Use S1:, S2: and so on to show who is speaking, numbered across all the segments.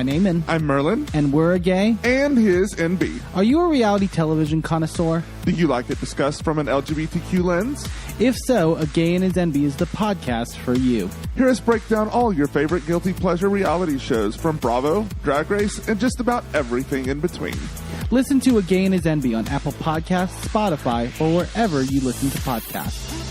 S1: I'm Eamon.
S2: I'm Merlin.
S1: And we're a gay.
S2: And his NB.
S1: Are you a reality television connoisseur?
S2: Do you like it discussed from an LGBTQ lens?
S1: If so, A Gay and His NB is the podcast for you.
S2: Hear us break down all your favorite guilty pleasure reality shows from Bravo, Drag Race, and just about everything in between.
S1: Listen to A Gay and His NB on Apple Podcasts, Spotify, or wherever you listen to podcasts.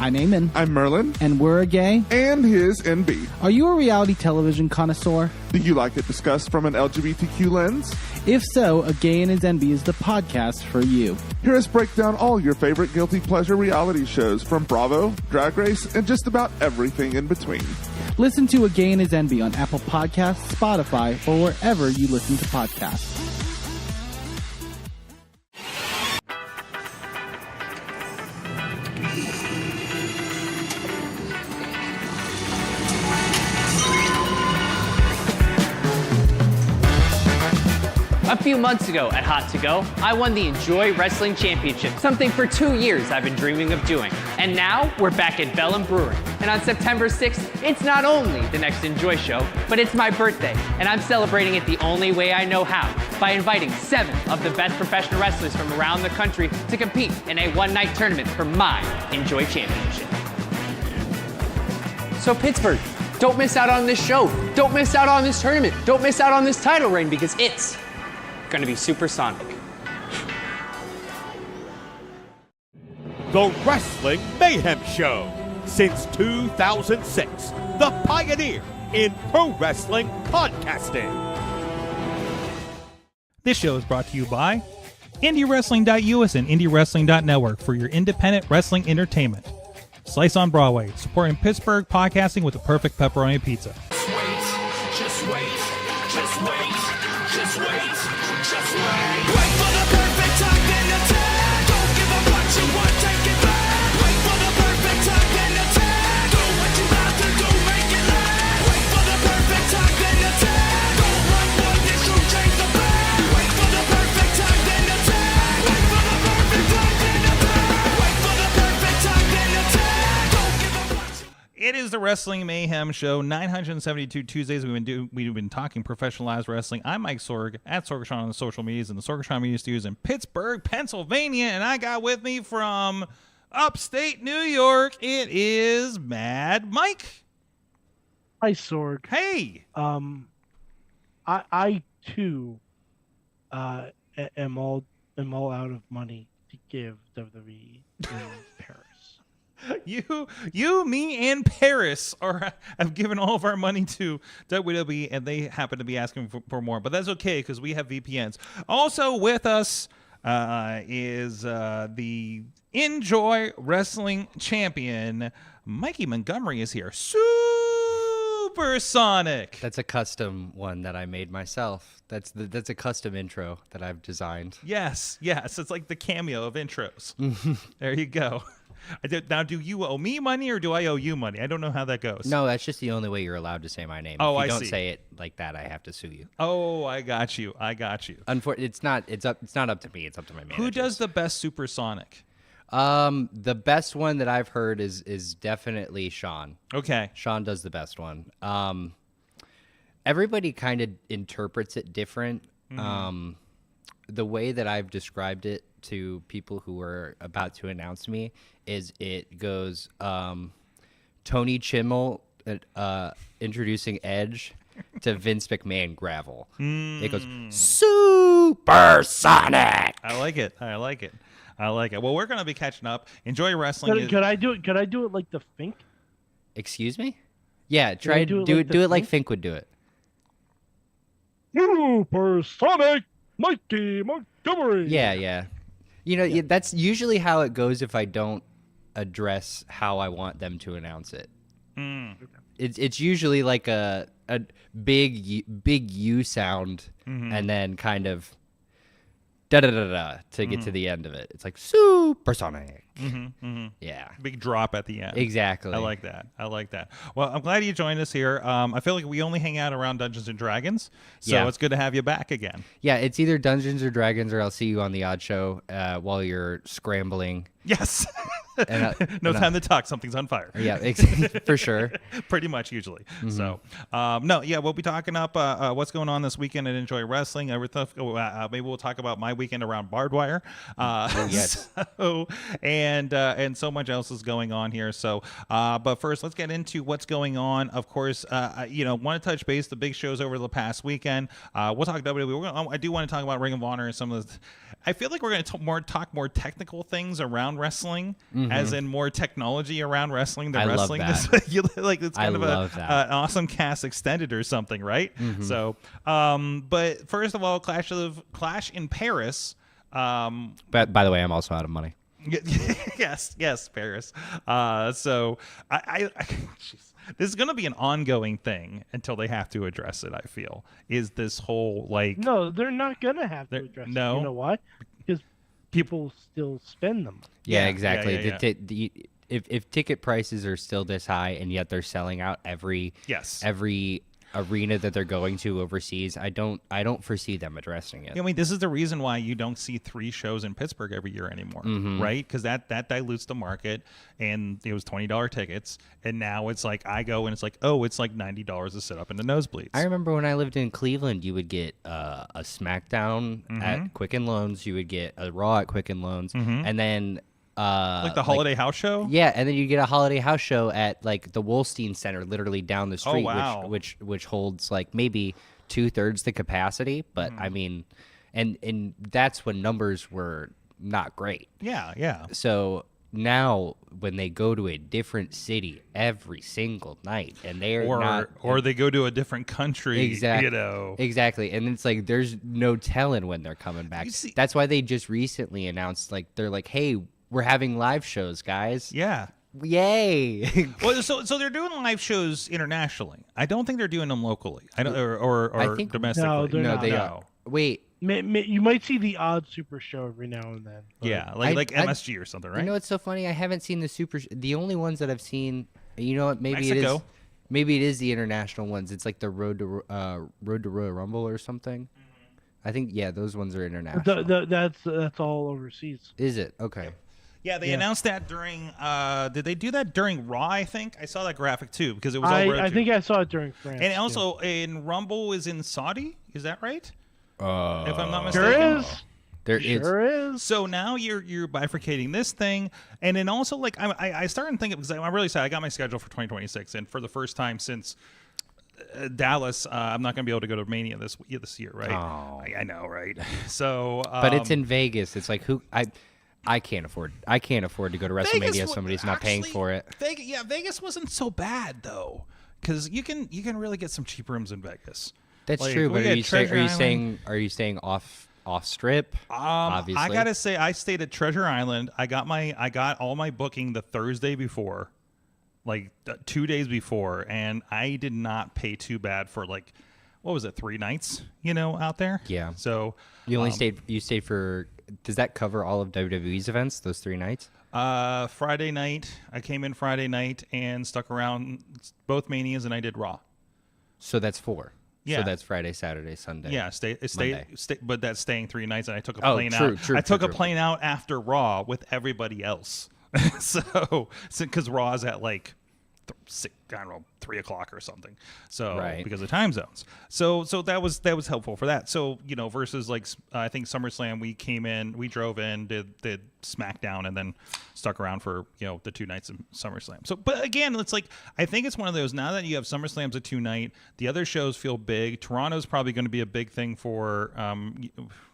S1: I'm Eamon.
S2: I'm Merlin.
S1: And we're a gay.
S2: And his NB.
S1: Are you a reality television connoisseur?
S2: Do you like it discussed from an LGBTQ lens?
S1: If so, A Gay and His NB is the podcast for you.
S2: Hear us break down all your favorite guilty pleasure reality shows from Bravo, Drag Race, and just about everything in between.
S1: Listen to A Gay and His NB on Apple Podcasts, Spotify, or wherever you listen to podcasts.
S3: A few months ago at Hot To Go, I won the Enjoy Wrestling Championship, something for 2 years I've been dreaming of doing. And now we're back at Bellum Brewing. And on September 6th, it's not only the next Enjoy show, but it's my birthday. And I'm celebrating it the only way I know how, by inviting 7 of the best professional wrestlers from around the country to compete in a one-night tournament for my Enjoy Championship. So Pittsburgh, don't miss out on this show. Don't miss out on this tournament. Don't miss out on this title reign because it's going to be supersonic.
S4: The Wrestling Mayhem Show. Since 2006, the pioneer in pro wrestling podcasting.
S5: This show is brought to you by IndieWrestling.us and IndieWrestling.network for your independent wrestling entertainment. Slice on Broadway, supporting Pittsburgh podcasting with the perfect pepperoni pizza.
S6: Just wait. Wait for the perfect time, then attack. Don't give up what you want, take it back. Wait for the perfect time, then attack. Do what you have to do, make it last. Wait for the perfect time, then attack. Don't run, boy, this will change the back. Wait for the perfect time, then attack. Wait for the perfect time, then attack. Wait for the perfect time, then attack. Don't give up what you
S5: It is the Wrestling Mayhem Show, 972 Tuesdays. We've been talking professionalized wrestling. I'm Mike Sorg at Sorgatron on the social medias and the Sorgatron Media Studios in Pittsburgh, Pennsylvania. And I got with me from upstate New York, it is Mad Mike.
S7: Hi, Sorg.
S5: Hey.
S7: I too am all out of money to give WWE in Paris.
S5: You, me, and Paris have given all of our money to WWE, and they happen to be asking for more. But that's okay because we have VPNs. Also with us is the Enjoy Wrestling champion, Mikey Montgomery is here. Supersonic.
S8: That's a custom one that I made myself. That's a custom intro that I've designed.
S5: Yes. It's like the cameo of intros. There you go. Now, do you owe me money or do I owe you money? I don't know how that goes.
S8: No, that's just the only way you're allowed to say my name.
S5: Oh,
S8: if you
S5: I
S8: don't
S5: see.
S8: say it like that, I have to sue you.
S5: Oh, I got you.
S8: It's not up to me. It's up to my manager.
S5: Who does the best supersonic?
S8: The best one that I've heard is definitely Sean.
S5: Okay.
S8: Sean does the best one. Everybody kind of interprets it different. The way that I've described it to people who are about to announce me is it goes Tony Chimmel introducing Edge to Vince McMahon gravel. It goes supersonic.
S5: I like it. Well, we're gonna be catching up. Enjoy wrestling.
S7: Could I do it like the Fink?
S8: Excuse me? Yeah, try to do it like Fink would do it.
S7: Supersonic Mikey Montgomery.
S8: Yeah. You know, that's usually how it goes if I don't address how I want them to announce it. It's usually like a big U sound and then kind of da-da-da-da to get to the end of it. It's like supersonic. Yeah.
S5: Big drop at the end.
S8: Exactly.
S5: I like that. Well, I'm glad you joined us here. I feel like we only hang out around Dungeons and Dragons, so
S8: Yeah.
S5: it's good to have you back again.
S8: Yeah, it's either Dungeons or Dragons, or I'll see you on the odd show while you're scrambling.
S5: Yes.
S8: And,
S5: No time to talk. Something's on fire.
S8: Yeah, for sure.
S5: Pretty much usually. So, we'll be talking up what's going on this weekend at Enjoy Wrestling. Maybe we'll talk about my weekend around barbed wire.
S8: Yes.
S5: And so much else is going on here. So, but first, let's get into what's going on. Of course, want to touch base the big shows over the past weekend. We'll talk WWE. I do want to talk about Ring of Honor and some of the. I feel like we're going to talk more technical things around wrestling, as in more technology around wrestling than
S8: I love
S5: wrestling.
S8: that.
S5: Like it's kind of an awesome cast extended or something, right? So, but first of all, Clash in Paris.
S8: But by the way, I'm also out of money.
S5: Yes, Paris. So jeez. This is going to be an ongoing thing until they have to address it. I feel is this whole like
S7: No, they're not gonna have to address it.
S5: no.
S7: You know why? Because people still spend them.
S8: Yeah,
S5: Yeah,
S8: exactly.
S5: yeah.
S8: If ticket prices are still this high and yet they're selling out every arena that they're going to overseas, I don't foresee them addressing it.
S5: I mean, this is the reason why you don't see 3 shows in Pittsburgh every year anymore, right? Because that dilutes the market, and it was $20 tickets, and now it's like I go and it's like, oh, it's like $90 to sit up in the nosebleeds.
S8: I remember when I lived in Cleveland, you would get a SmackDown at Quicken Loans, you would get a Raw at Quicken Loans, and then
S5: Like the holiday house show?
S8: Yeah, and then you get a holiday house show at like the Wolstein Center, literally down the street,
S5: wow.
S8: which holds like maybe 2/3 the capacity. But I mean, and that's when numbers were not great.
S5: Yeah, yeah.
S8: So now when they go to a different city every single night, and they're
S5: or they go to a different country,
S8: exactly,
S5: you know.
S8: Exactly. And it's like there's no telling when they're coming back. That's why they just recently announced, like, they're like, hey, we're having live shows, guys.
S5: Yeah.
S8: Yay.
S5: Well, so they're doing live shows internationally. I don't think they're doing them locally. I don't, or
S8: I think
S5: domestically.
S7: No, they're not.
S8: They are. Wait.
S7: You might see the odd super show every now and then. But
S5: Yeah, like MSG or something, right?
S8: You know what's so funny? I haven't seen the only ones that I've seen. You know what?
S5: Mexico.
S8: Maybe it is the international ones. It's like the Road to Royal Rumble or something. I think those ones are international.
S7: That's all overseas.
S8: Is it? Okay.
S5: Yeah, they announced that during. Did they do that during Raw? I think I saw that graphic too because it was all.
S7: I think I saw it during France.
S5: And also, in Rumble is in Saudi. Is that right? If I'm not
S7: There
S5: mistaken.
S7: is. Sure is.
S5: So now you're bifurcating this thing, and then also like I started thinking because I'm really sad. I got my schedule for 2026, and for the first time since Dallas, I'm not going to be able to go to Mania this year, right?
S8: Oh.
S5: I know, right? So,
S8: but it's in Vegas. It's like I can't afford to go to WrestleMania if somebody's not paying for it.
S5: Vegas wasn't so bad though, because you can really get some cheap rooms in Vegas.
S8: That's
S5: Like,
S8: true, but
S5: we had
S8: are you staying off strip? Obviously.
S5: I gotta say, I stayed at Treasure Island. I got all my booking the Thursday before, like 2 days before, and I did not pay too bad for like, what was it, 3 nights? Out there.
S8: Yeah.
S5: So
S8: You only stayed for. Does that cover all of WWE's events? Those 3 nights?
S5: Friday night, I came in Friday night and stuck around both Manias, and I did Raw.
S8: So that's 4.
S5: Yeah.
S8: So that's Friday, Saturday, Sunday.
S5: Yeah, stay, but that's staying 3 nights, and I took a
S8: Oh,
S5: plane
S8: true,
S5: out.
S8: true,
S5: I took
S8: true,
S5: a
S8: true.
S5: plane out after Raw with everybody else. so because Raw's at like 3 o'clock or something. So
S8: Right.
S5: because of time zones. So that was helpful for that. So versus like I think SummerSlam, we drove in, did SmackDown, and then stuck around for the 2 nights of SummerSlam. So but again, it's like I think it's one of those, now that you have SummerSlam's a 2-night, the other shows feel big. Toronto's probably going to be a big thing for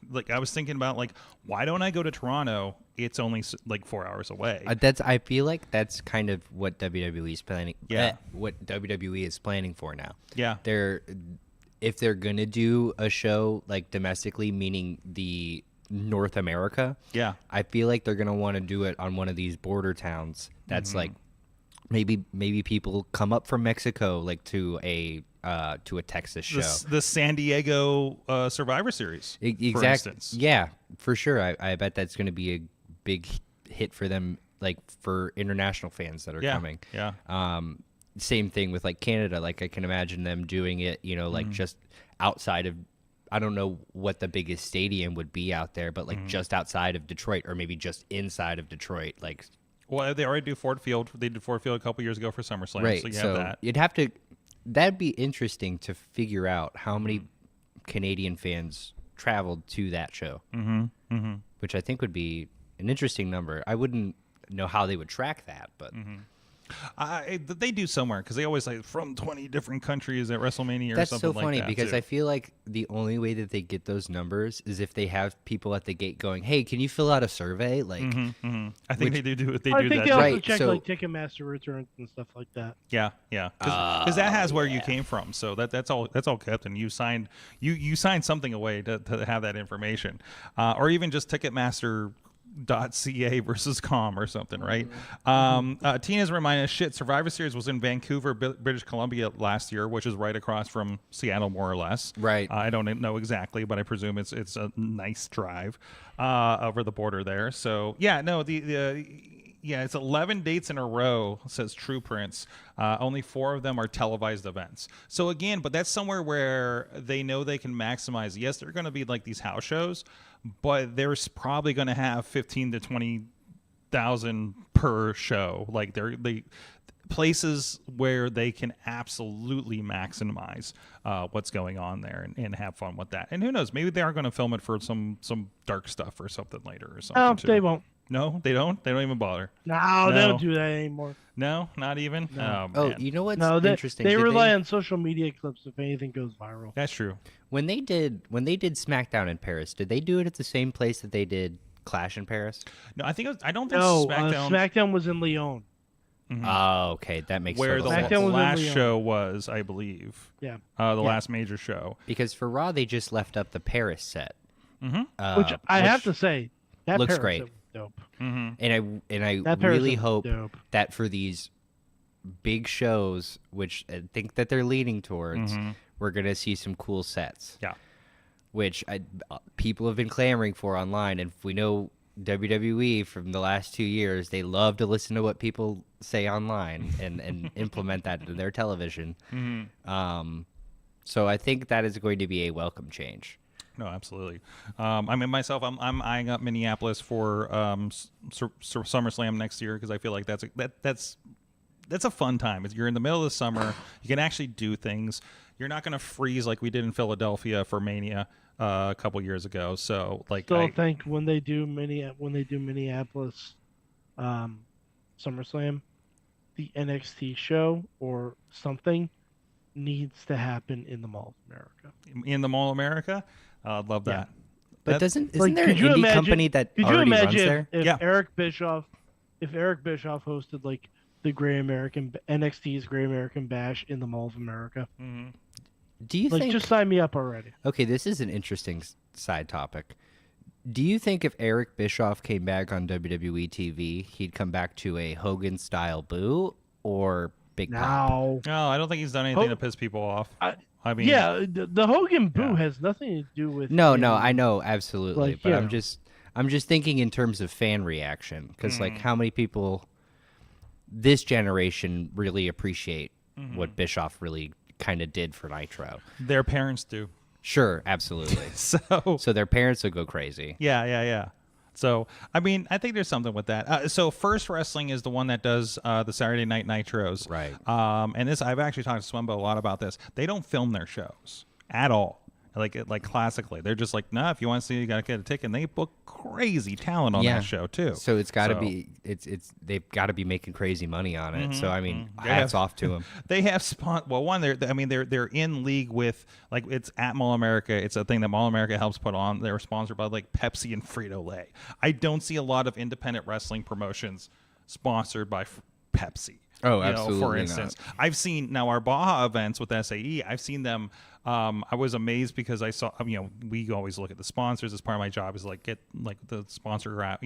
S5: like I was thinking about, like, why don't I go to Toronto? It's only like 4 hours away.
S8: I feel like that's kind of what WWE is planning.
S5: Yeah.
S8: What WWE is planning for now.
S5: Yeah.
S8: If they're gonna do a show like domestically, meaning the North America.
S5: Yeah.
S8: I feel like they're gonna want to do it on one of these border towns. That's like maybe people come up from Mexico like to a Texas show.
S5: The San Diego Survivor Series, for
S8: Exactly.
S5: instance.
S8: Yeah, for sure. I bet that's going to be a big hit for them, like for international fans that are coming.
S5: Yeah.
S8: Same thing with like Canada. Like I can imagine them doing it, like just outside of. I don't know what the biggest stadium would be out there, but like just outside of Detroit, or maybe just inside of Detroit, like.
S5: Well, they already do Ford Field. They did Ford Field a couple years ago for SummerSlam.
S8: Right.
S5: So you have that.
S8: You'd have to. That'd be interesting to figure out how many Canadian fans traveled to that show. Which I think would be an interesting number. I wouldn't know how they would track that, but.
S5: They do somewhere, because they always say from 20 different countries at WrestleMania or
S8: That's
S5: something
S8: so
S5: like
S8: funny
S5: that.
S8: because
S5: too.
S8: I feel like the only way that they get those numbers is if they have people at the gate going, "Hey, can you fill out a survey?" Like,
S5: I think they do it. They
S7: I
S5: do
S7: think
S5: that.
S7: they also
S8: Right,
S7: check
S8: so-
S7: like Ticketmaster returns and stuff like that.
S5: Yeah, because that has where you came from, so that's all kept, and you signed something away to have that information, or even just Ticketmaster.ca versus com or something, right? Tina's reminding us, Survivor Series was in Vancouver, British Columbia last year, which is right across from Seattle, more or less.
S8: Right.
S5: I don't know exactly, but I presume it's a nice drive over the border there. So yeah, no, it's 11 dates in a row, says True Prince. Only 4 of them are televised events. So again, but that's somewhere where they know they can maximize. Yes, they're going to be like these house shows, but there's probably going to have 15 to 20,000 per show. Like they places where they can absolutely maximize what's going on there and have fun with that. And who knows, maybe they are going to film it for some dark stuff or something later or something.
S7: They won't.
S5: No, they don't. They don't even bother.
S7: No, they don't do that anymore.
S5: No, not even.
S7: No.
S8: Oh,
S5: man.
S8: you know what's
S7: No,
S8: interesting?
S7: they
S8: Did
S7: rely on social media clips if anything goes viral.
S5: That's true.
S8: When they did SmackDown in Paris, did they do it at the same place that they did Clash in Paris?
S5: No, I think I don't think
S7: No,
S5: SmackDown.
S7: SmackDown was in Lyon.
S8: Oh, okay, that makes
S5: Where
S8: total
S5: the
S8: sense.
S7: SmackDown was in
S5: last
S7: Lyon.
S5: show was, I believe.
S7: Yeah.
S5: The last major show.
S8: Because for Raw, they just left up the Paris set,
S7: Which I have to say, that
S8: looks
S7: Paris
S8: great.
S7: set was dope.
S8: and I
S7: That Paris
S8: really
S7: was
S8: hope
S7: dope.
S8: that for these big shows, which I think that they're leaning towards, we're gonna see some cool sets.
S5: Yeah.
S8: Which people have been clamoring for online, and if we know WWE from the last 2 years, they love to listen to what people say online and implement that into their television. So I think that is going to be a welcome change.
S5: No, absolutely. I mean, myself, I'm eyeing up Minneapolis for SummerSlam next year because I feel like that's a fun time. You're in the middle of the summer. You can actually do things. You're not going to freeze like we did in Philadelphia for Mania a couple years ago. So, like,
S7: Still think when they do Minneapolis SummerSlam, the NXT show or something needs to happen in the Mall of America.
S5: in the Mall of America, I'd love that.
S8: But isn't there an
S7: could you
S8: indie
S7: imagine-
S8: company that
S7: Could you
S8: already runs
S7: imagine
S8: there?
S7: if
S5: Yeah.
S7: Eric Bischoff hosted like the NXT's Great American Bash in the Mall of America?
S8: Do you
S7: Like,
S8: think?
S7: just sign me up already.
S8: Okay, this is an interesting side topic. Do you think if Eric Bischoff came back on WWE TV, he'd come back to a Hogan style boo or Big Pop?
S7: Now,
S5: No, I don't think he's done anything
S7: Ho-
S5: to piss people off.
S7: I-
S5: I mean,
S7: yeah, the Hogan boo
S5: yeah.
S7: has nothing to do with
S8: No,
S7: him.
S8: I know absolutely,
S7: Like,
S8: but
S7: you
S8: I'm
S7: know.
S8: just thinking in terms of fan reaction because like how many people this generation really appreciate what Bischoff really kind of did for Nitro.
S5: their parents do.
S8: Sure, absolutely. So their parents will go crazy.
S5: Yeah. So, I mean, I think there's something with that. So, First Wrestling is the one that does the Saturday Night Nitros.
S8: Right.
S5: And this, I've actually talked to Swembo a lot about this. They don't film their shows at all. Like classically, they're just like, nah, if you want to see, you got to get a ticket. And they book crazy talent on that show too.
S8: So it's got to be they've got to be making crazy money on it. So I mean, hats off to them.
S5: They have they're in league with, like, it's at Mall America. It's a thing that Mall America helps put on. They're sponsored by like Pepsi and Frito-Lay. I don't see a lot of independent wrestling promotions sponsored by Pepsi.
S8: Oh,
S5: For
S8: absolutely
S5: instance, I've seen now our Baja events with SAE. I've seen them. I was amazed because I saw. We always look at the sponsors as part of my job is like get like the sponsor.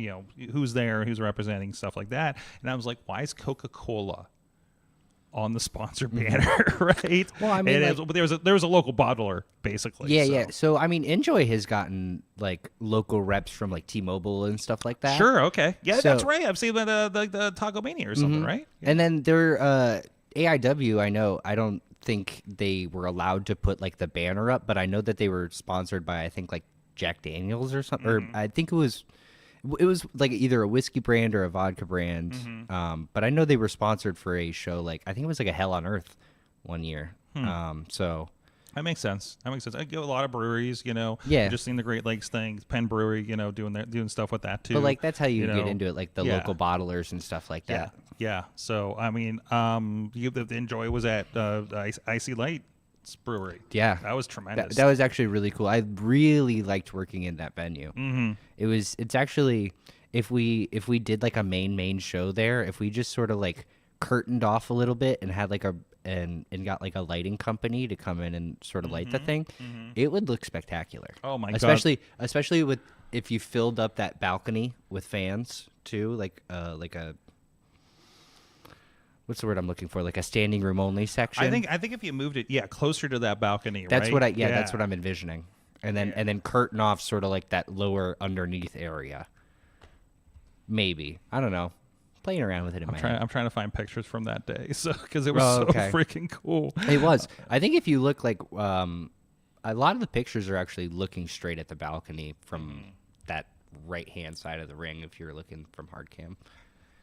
S5: Who's there, who's representing, stuff like that. And I was like, why is Coca-Cola on the sponsor banner, right?
S8: Well, I mean,
S5: but there was a local bottler basically.
S8: Yeah. So I mean, Enjoy has gotten like local reps from like T-Mobile and stuff like that.
S5: Sure. Okay. Yeah,
S8: So-
S5: that's right. I've seen the Taco Mania or something, right?
S8: And then their AIW, I don't think they were allowed to put like the banner up, but I know that they were sponsored by I think like Jack Daniels or something, or I think it was like either a whiskey brand or a vodka brand. But I know they were sponsored for a show like I think it was like a Hell on Earth one year. So
S5: That makes sense. I go a lot of breweries,
S8: Yeah.
S5: I've just seen the Great Lakes thing, Penn Brewery, doing stuff with that too.
S8: but like that's how you get into it, like the
S5: Yeah.
S8: local bottlers and stuff like that.
S5: Yeah. So I mean, the Enjoy was at Icy Light's Brewery.
S8: Yeah.
S5: That was tremendous.
S8: That was actually really cool. I really liked working in that venue. It's actually if we did like a main show there, if we just sort of like curtained off a little bit and had like and got like a lighting company to come in and sort of light the thing, it would look spectacular.
S5: Oh my God.
S8: Especially with if you filled up that balcony with fans too, like a what's the word I'm looking for? Like a standing room only section.
S5: I think if you moved it, closer to that balcony,
S8: That's
S5: right?
S8: that's what I'm envisioning. And then curtain off sort of like that lower underneath area. Maybe. I don't know. Playing around with it in my head.
S5: I'm trying to find pictures from that day, so because it was
S8: Oh,
S5: so
S8: okay.
S5: freaking cool.
S8: It was. I think if you look like a lot of the pictures are actually looking straight at the balcony from that right hand side of the ring if you're looking from hard cam.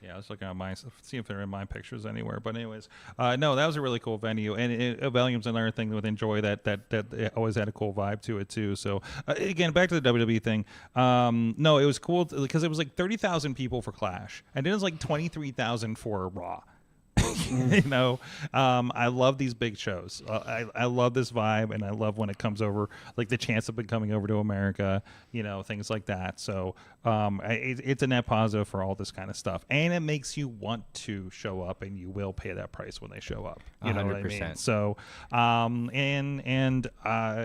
S5: Yeah, I was looking at mine, see if they're in my pictures anywhere. But anyways, no, that was a really cool venue, and Volume's another thing with Enjoy that it always had a cool vibe to it too. So again, back to the WWE thing. No, it was cool because it was like 30,000 people for Clash, and it was like 23,000 for Raw. You know, I love these big shows. I love this vibe, and I love when it comes over, like the chance of it coming over to America, you know, things like that. So it's a net positive for all this kind of stuff, and it makes you want to show up, and you will pay that price when they show up. You know what I mean? So,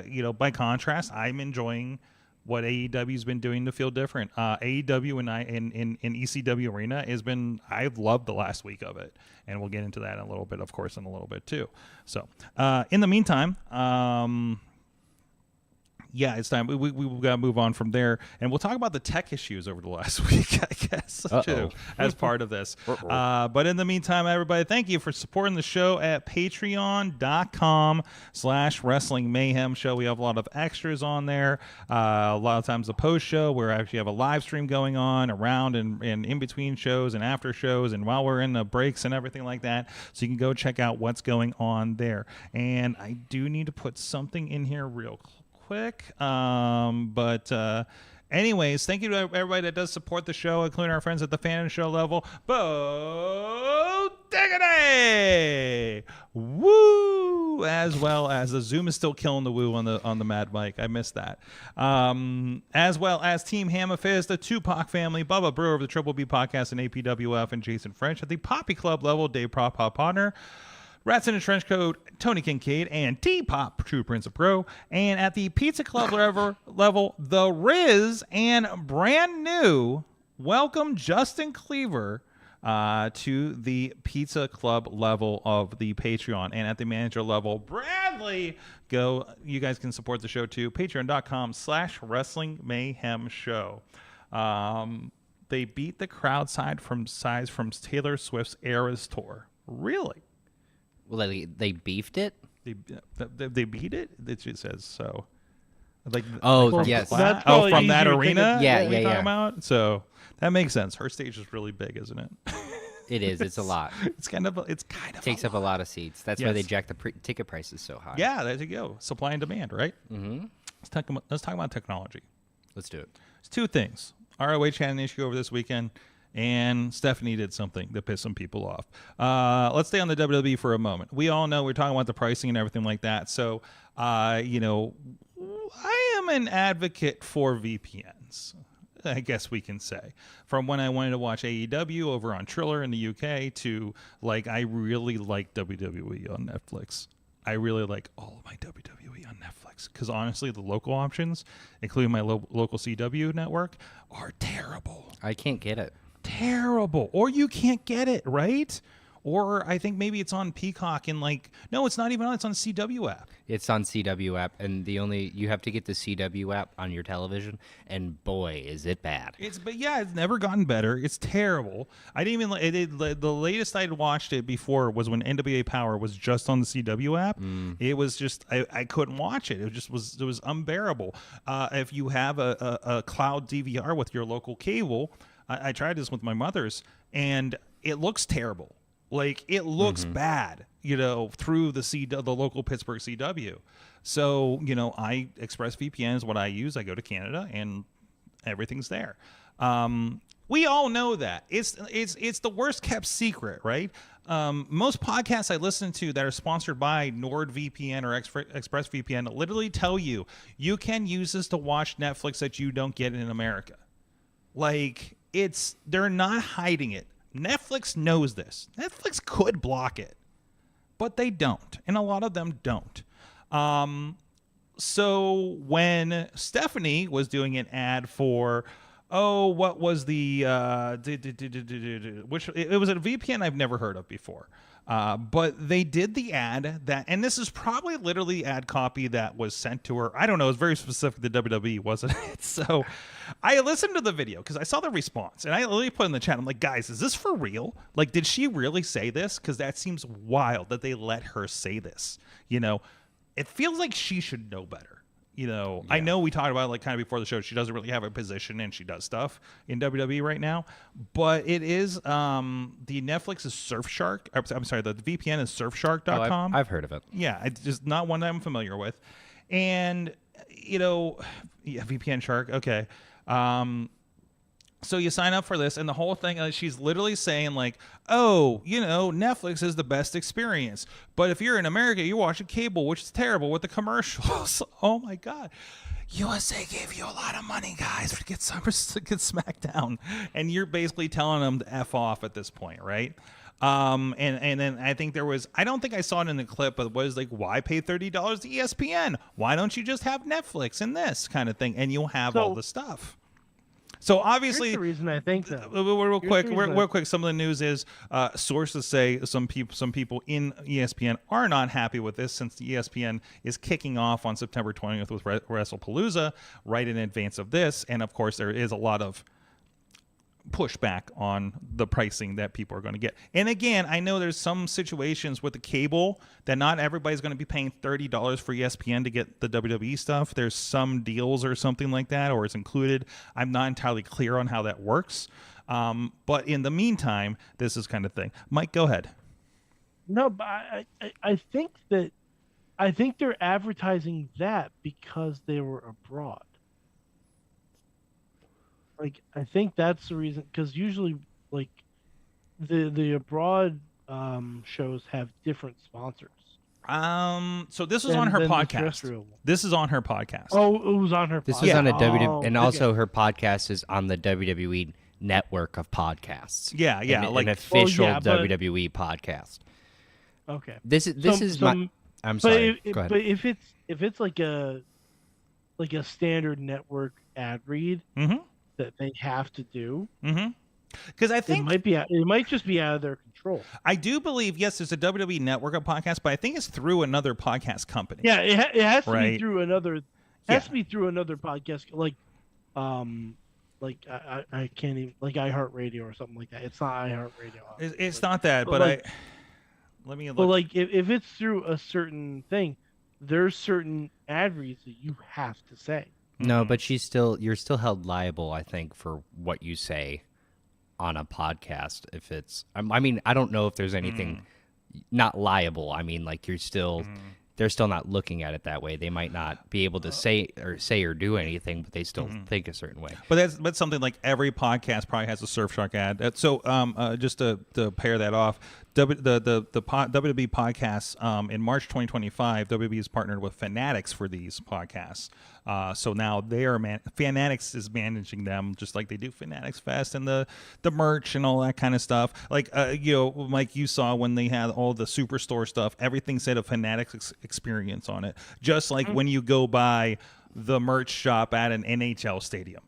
S5: you know, by contrast, I'm enjoying what AEW's been doing to feel different. AEW in ECW Arena I've loved the last week of it, and we'll get into that in a little bit, of course, in a little bit too. So, in the meantime, yeah, it's time. We've got to move on from there, and we'll talk about the tech issues over the last week, I guess, too, as part of this. But in the meantime, everybody, thank you for supporting the show at patreon.com/Wrestling Mayhem Show. We have a lot of extras on there. A lot of times the post show, where I actually have a live stream going on around and in between shows and after shows, and while we're in the breaks and everything like that. So you can go check out what's going on there. And I do need to put something in here real quick. Anyways, thank you to everybody that does support the show, including our friends at the fan and show level. Bo Diggity! Woo! As well as the Zoom is still killing the woo on the Mad Mike. I missed that. As well as Team Hammerfist, the Tupac family, Bubba Brewer of the Triple B Podcast and APWF, and Jason French at the Poppy Club level, Dave Pop Partner. Rats in a Trench Coat, Tony Kincaid, and T-Pop, True Prince of Pro. And at the Pizza Club level, The Riz, and brand new, welcome Justin Cleaver to the Pizza Club level of the Patreon. And at the manager level, Bradley, you guys can support the show too, patreon.com/Wrestling Mayhem Show. They beat the crowd size from Taylor Swift's Eras Tour. Really?
S8: Well, they beefed it.
S5: They beat it. It just says so. Like
S8: yes.
S5: From that arena.
S8: Yeah.
S5: Talking about? So that makes sense. Her stage is really big, isn't it?
S8: It is. It's a lot.
S5: It's kind of
S8: takes up a lot of seats. That's why they jack the ticket prices so high.
S5: Yeah, there you go. Supply and demand, right?
S8: Mm-hmm.
S5: Let's talk about technology.
S8: Let's do it.
S5: It's two things. ROH had an issue over this weekend, and Stephanie did something that pissed some people off. Let's stay on the WWE for a moment. We all know we're talking about the pricing and everything like that. So, you know, I am an advocate for VPNs, I guess we can say. From when I wanted to watch AEW over on Triller in the UK to, like, I really like WWE on Netflix. I really like all of my WWE on Netflix because honestly, the local options, including my local CW network, are terrible.
S8: I can't get it.
S5: Terrible. Or you can't get it, right? Or I think maybe it's on Peacock and no, it's not even on. It's on CW app.
S8: It's on CW app, and you have to get the CW app on your television, and boy, is it bad.
S5: It's never gotten better. It's terrible. I didn't even the latest I'd watched it before was when NWA Power was just on the CW app. It was just I couldn't watch it. It was unbearable. If you have a cloud DVR with your local cable, I tried this with my mother's, and it looks terrible. Like, it looks bad, you know, through the local Pittsburgh CW. So, you know, ExpressVPN is what I use. I go to Canada, and everything's there. We all know that. It's the worst kept secret, right? Most podcasts I listen to that are sponsored by NordVPN or ExpressVPN literally tell you can use this to watch Netflix that you don't get in America. Like, they're not hiding it. Netflix knows this. Netflix could block it, but they don't, and a lot of them don't. So when Stephanie was doing an ad for, what was the which it was a VPN I've never heard of before. But they did the ad and this is probably literally the ad copy that was sent to her. I don't know. It's very specific to WWE, wasn't it? So I listened to the video because I saw the response, and I literally put in the chat, I'm like, guys, is this for real? Like, did she really say this? Because that seems wild that they let her say this. You know, it feels like she should know better. I know we talked about it, like kind of before the show. She doesn't really have a position, and she does stuff in WWE right now. But it is the Netflix is Surfshark. I'm sorry, the VPN is Surfshark.com.
S8: I've heard of it.
S5: Yeah, it's just not one that I'm familiar with. And VPN Shark. Okay. So you sign up for this, and the whole thing, she's literally saying like, oh, Netflix is the best experience. But if you're in America, you're watching cable, which is terrible with the commercials. Oh, my God. USA gave you a lot of money, guys, to get SmackDown. And you're basically telling them to F off at this point, right? And then I think I don't think I saw it in the clip, but it was like, why pay $30 to ESPN? Why don't you just have Netflix and this kind of thing, and you'll have all the stuff? So obviously,
S7: here's the reason I think that.
S5: Real quick. Some of the news is sources say some people in ESPN are not happy with this, since the ESPN is kicking off on September 20th with WrestlePalooza right in advance of this, and of course there is a lot of pushback on the pricing that people are going to get. And again, I know there's some situations with the cable that not everybody's going to be paying $30 for ESPN to get the WWE stuff. There's some deals or something like that, or it's included. I'm not entirely clear on how that works. But in the meantime, this is kind of thing. Mike, go ahead.
S7: No, but I think they're advertising that because they were abroad. Like, I think that's the reason, because usually, like, the abroad shows have different sponsors.
S5: So this was on her podcast. This is on her podcast.
S7: Oh, it was on her podcast.
S8: This is on a WWE, and also her podcast is on the WWE network of podcasts.
S5: Yeah,
S8: an official WWE podcast.
S7: Okay.
S8: This is my. I'm sorry. Go ahead.
S7: But if it's like a standard network ad read.
S5: Mm-hmm.
S7: That they have to do,
S5: because I think
S7: it might just be out of their control.
S5: I do believe, yes, there's a WWE network of podcasts, but I think it's through another podcast company.
S7: Yeah, it has to be through another. Has to be through another podcast, like I can't even, like iHeartRadio or something like that. It's not iHeartRadio.
S5: It's not that, but let me look.
S7: But like if it's through a certain thing, there's certain ad reads that you have to say.
S8: No, but you're still held liable, I think, for what you say on a podcast. If it's, I mean, I don't know if there's anything not liable. I mean, like they're still not looking at it that way. They might not be able to say or do anything, but they still think a certain way.
S5: But that's something like every podcast probably has a Surfshark ad. So just to pair that off, the WWE podcasts in March 2025, WWE is partnered with Fanatics for these podcasts. So now Fanatics is managing them, just like they do Fanatics Fest and the merch and all that kind of stuff. Like Mike, you saw when they had all the Superstore stuff, everything said a Fanatics experience on it. Just like when you go by the merch shop at an NHL stadium,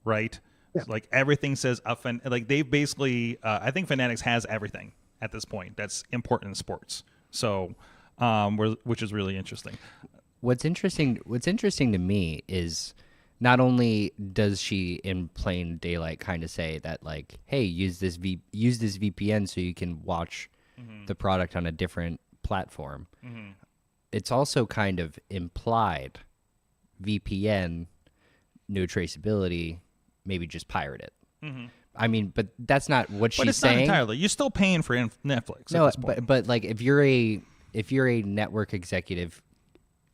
S5: right? Yeah. Like everything says like they basically, I think Fanatics has everything at this point that's important in sports. So, which is really interesting.
S8: What's interesting to me is not only does she in plain daylight kind of say that, like, hey, use this VPN so you can watch the product on a different platform. It's also kind of implied VPN, no traceability, maybe just pirate it. I mean, but that's not what she's saying.
S5: Not entirely. You're still paying for Netflix.
S8: No,
S5: at this point.
S8: but like if you're a network executive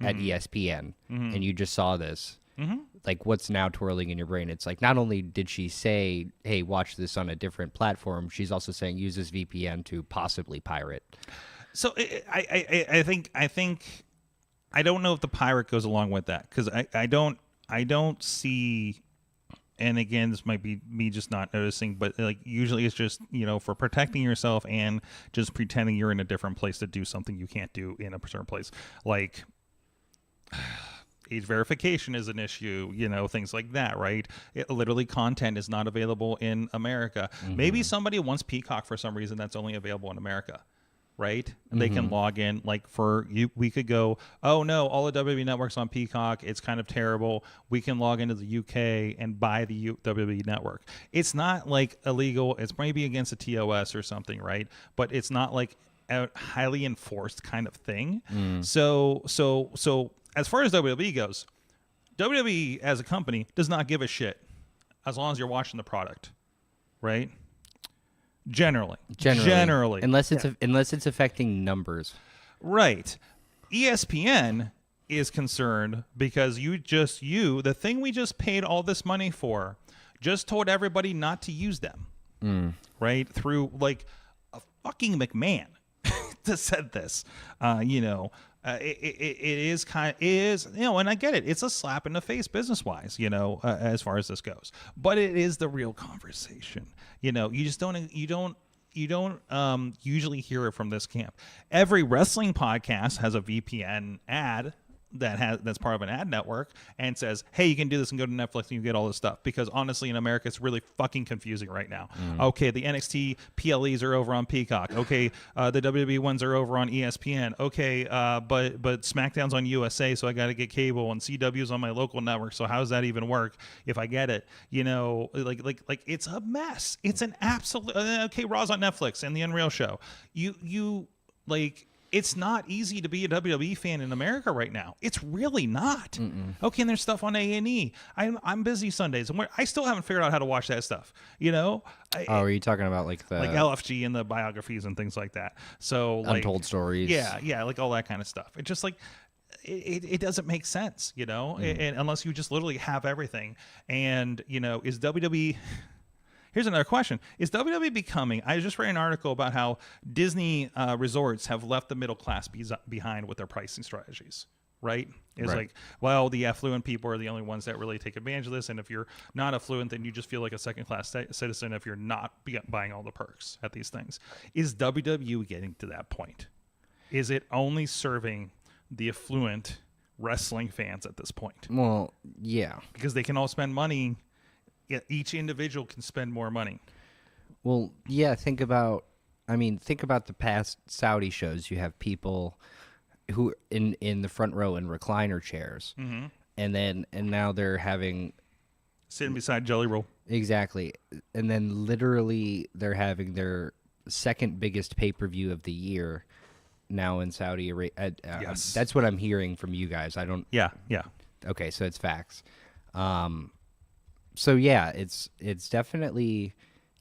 S8: at ESPN and you just saw this, like what's now twirling in your brain? It's like not only did she say, "Hey, watch this on a different platform," she's also saying use this VPN to possibly pirate.
S5: So I think I don't know if the pirate goes along with that, because I don't see. And again, this might be me just not noticing, but like usually it's just, for protecting yourself and just pretending you're in a different place to do something you can't do in a certain place. Like age verification is an issue, things like that, right? Literally content is not available in America. Maybe somebody wants Peacock for some reason that's only available in America. Right? And they can log in, like we could go, oh no, all the WWE networks on Peacock, it's kind of terrible. We can log into the UK and buy the WWE network. It's not like illegal. It's maybe against a TOS or something, right? But it's not like a highly enforced kind of thing. So as far as WWE goes, WWE as a company does not give a shit as long as you're watching the product, right? Generally.
S8: unless it's affecting numbers.
S5: Right. ESPN is concerned because the thing we just paid all this money for just told everybody not to use them. Right? Through like a fucking McMahon that said this. It is and I get it. It's a slap in the face business wise, as far as this goes. But it is the real conversation. You just don't usually hear it from this camp. Every wrestling podcast has a VPN ad that's part of an ad network and says, hey, you can do this and go to Netflix and you get all this stuff, because honestly in America it's really fucking confusing right now. Okay, the NXT PLEs are over on Peacock. Okay, the WWE ones are over on ESPN. Okay, but SmackDown's on USA, so I got to get cable, and CW's on my local network, so how does that even work if I get it? Like it's a mess. It's an absolute okay, Raw's on Netflix and the Unreal Show. It's not easy to be a WWE fan in America right now. It's really not. Okay, and there's stuff on A&E. I'm busy Sundays, and I still haven't figured out how to watch that stuff.
S8: Are you talking about like
S5: LFG and the biographies and things like that? So
S8: Untold Stories.
S5: Yeah, like all that kind of stuff. It just it doesn't make sense, and unless you just literally have everything. And is WWE? Here's another question. Is WWE becoming... I just read an article about how Disney resorts have left the middle class behind with their pricing strategies, right? It's like, well, the affluent people are the only ones that really take advantage of this, and if you're not affluent, then you just feel like a second-class citizen if you're not buying all the perks at these things. Is WWE getting to that point? Is it only serving the affluent wrestling fans at this point?
S8: Well, yeah.
S5: Because they can all spend money... each individual can spend more money.
S8: Well, yeah, think about the past Saudi shows. You have people who in the front row in recliner chairs. And now they're having
S5: sitting beside Jelly Roll.
S8: Exactly. And then literally they're having their second biggest pay-per-view of the year now in Saudi Arabia.
S5: Yes.
S8: That's what I'm hearing from you guys. I don't
S5: Yeah.
S8: Okay, so it's facts. So yeah, it's definitely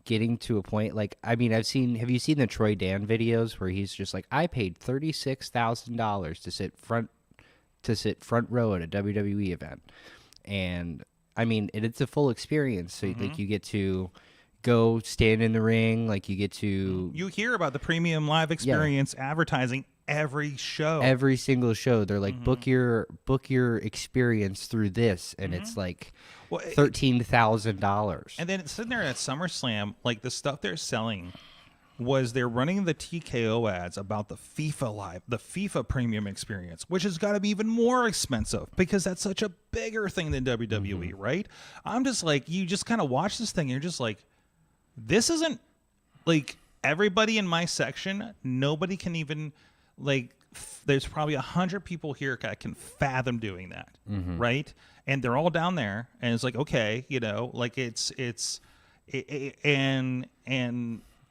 S8: getting to a point. Like, have you seen the Troy Dan videos where he's just like, I paid $36,000 to sit front row at a WWE event, and it's a full experience. So like you get to go stand in the ring, like you get to
S5: hear about the premium live experience advertising every
S8: single show. They're like, book your experience through this, and it's like $13,000.
S5: And then sitting there at SummerSlam, like the stuff they're selling was they're running the TKO ads about the FIFA premium experience, which has got to be even more expensive because that's such a bigger thing than WWE, right? I'm just like, you just kind of watch this thing and you're just like, this isn't like everybody in my section. Nobody can even there's probably 100 people here that can fathom doing that, right? And they're all down there, and it's like, okay, and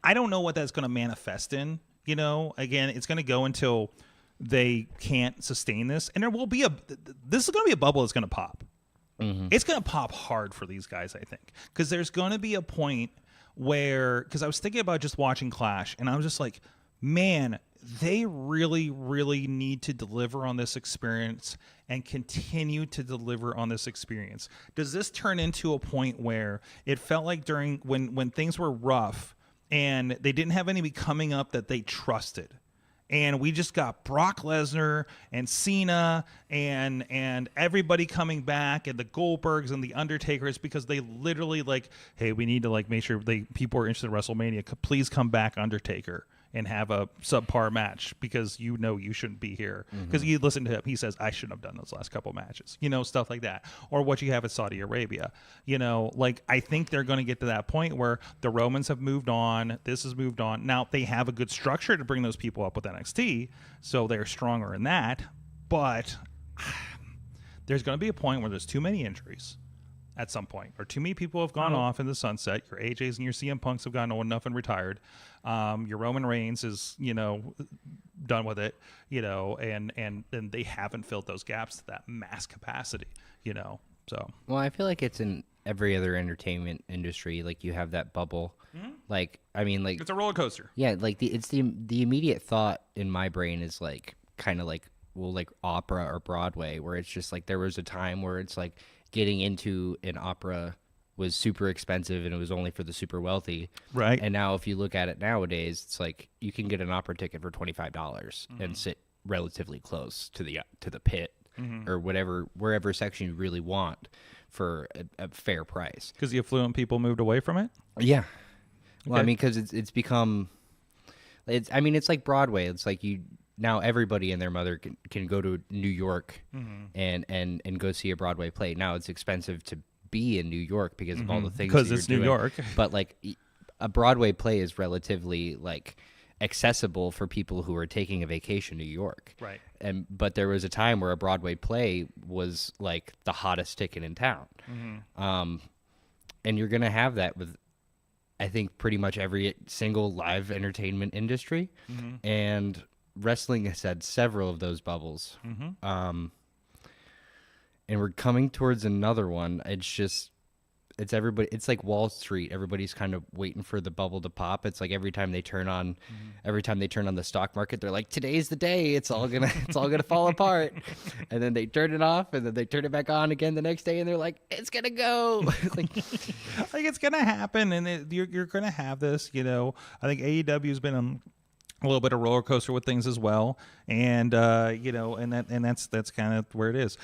S5: I don't know what that's going to manifest in. Again, it's going to go until they can't sustain this, and this is going to be a bubble that's going to pop. It's going to pop hard for these guys, I think, because there's going to be a point where, because I was thinking about just watching Clash, and I was just like, man, they really, really need to deliver on this experience and continue to deliver on this experience. Does this turn into a point where it felt like during when things were rough and they didn't have anybody coming up that they trusted, and we just got Brock Lesnar and Cena and everybody coming back, and the Goldbergs and the Undertakers, because they literally hey, we need to make sure people are interested in WrestleMania. Please come back, Undertaker, and have a subpar match, because you shouldn't be here. Because you listen to him, he says, I shouldn't have done those last couple matches. Stuff like that. Or what you have at Saudi Arabia. I think they're going to get to that point where the Romans have moved on. This has moved on. Now, they have a good structure to bring those people up with NXT, so they're stronger in that. But there's going to be a point where there's too many injuries. at some point, or too many people have gone off in the sunset. Your AJs and your CM Punks have gotten old enough and retired. Your Roman Reigns is, done with it, and they haven't filled those gaps to that mass capacity, so.
S8: Well, I feel like it's in every other entertainment industry. Like, you have that bubble. Like, I mean, like,
S5: it's a roller coaster.
S8: Yeah, like the immediate thought in my brain is like kind of like, well, like opera or Broadway, where it's just like there was a time where it's like getting into an opera was super expensive and it was only for the super wealthy.
S5: Right.
S8: And now if you look at it nowadays, it's like you can get an opera ticket for $25 and sit relatively close to the pit or wherever section you really want for a fair price.
S5: Because the affluent people moved away from it?
S8: Yeah. Well, I
S5: Okay.
S8: mean, because it's become, it's like Broadway. It's like now everybody and their mother can go to New York and go see a Broadway play. Now it's expensive to be in New York because of all the things.
S5: Because
S8: that
S5: it's
S8: you're
S5: New
S8: doing.
S5: York.
S8: But like a Broadway play is relatively like accessible for people who are taking a vacation to New York.
S5: Right.
S8: But there was a time where a Broadway play was like the hottest ticket in town. And you're gonna have that with, I think, pretty much every single live entertainment industry, and wrestling has had several of those bubbles. And we're coming towards another one. It's everybody. It's like Wall Street. Everybody's kind of waiting for the bubble to pop. It's like every time they turn on the stock market, they're like, "Today's the day. It's all gonna fall apart." And then they turn it off, and then they turn it back on again the next day, and they're like, "It's gonna go." Like
S5: It's gonna happen, and you're gonna have this. I think AEW's been a little bit of roller coaster with things as well, and that's kind of where it is.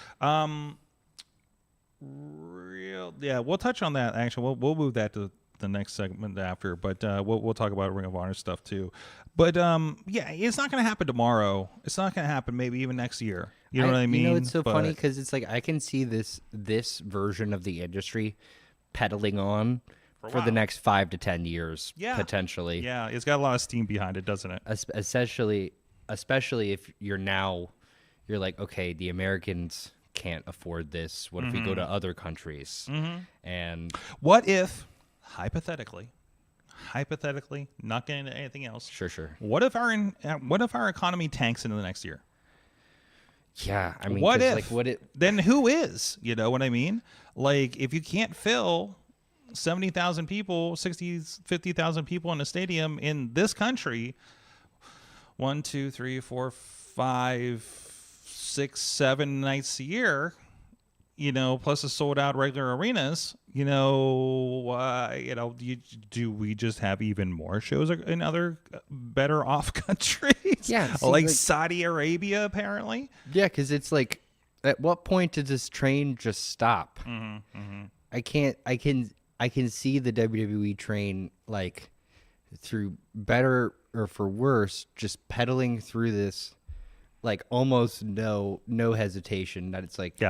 S5: We'll touch on that. Actually, we'll move that to the next segment after, but we'll talk about Ring of Honor stuff too. But it's not going to happen tomorrow. It's not going to happen maybe even next year. You know what I mean?
S8: It's so funny because it's like I can see this version of the industry pedaling on for the next 5 to 10 years, potentially.
S5: Yeah, it's got a lot of steam behind it, doesn't it?
S8: Especially if you're like, okay, the Americans can't afford this. What if we go to other countries? And
S5: what if, hypothetically, not getting into anything else?
S8: Sure.
S5: What if our economy tanks into the next year?
S8: Yeah, I mean,
S5: what if? Then who is? You know what I mean? Like, if you can't fill 70,000 people, 50,000 people in a stadium in this country, 1, 2, 3, 4, 5, 6, 7 nights a year, plus the sold out regular arenas, do we just have even more shows in other better off countries?
S8: Yeah,
S5: like Saudi Arabia, apparently.
S8: Yeah, because it's like, at what point does this train just stop? I can see the WWE train, like, through better or for worse, just pedaling through this, like, almost no hesitation. That it's like,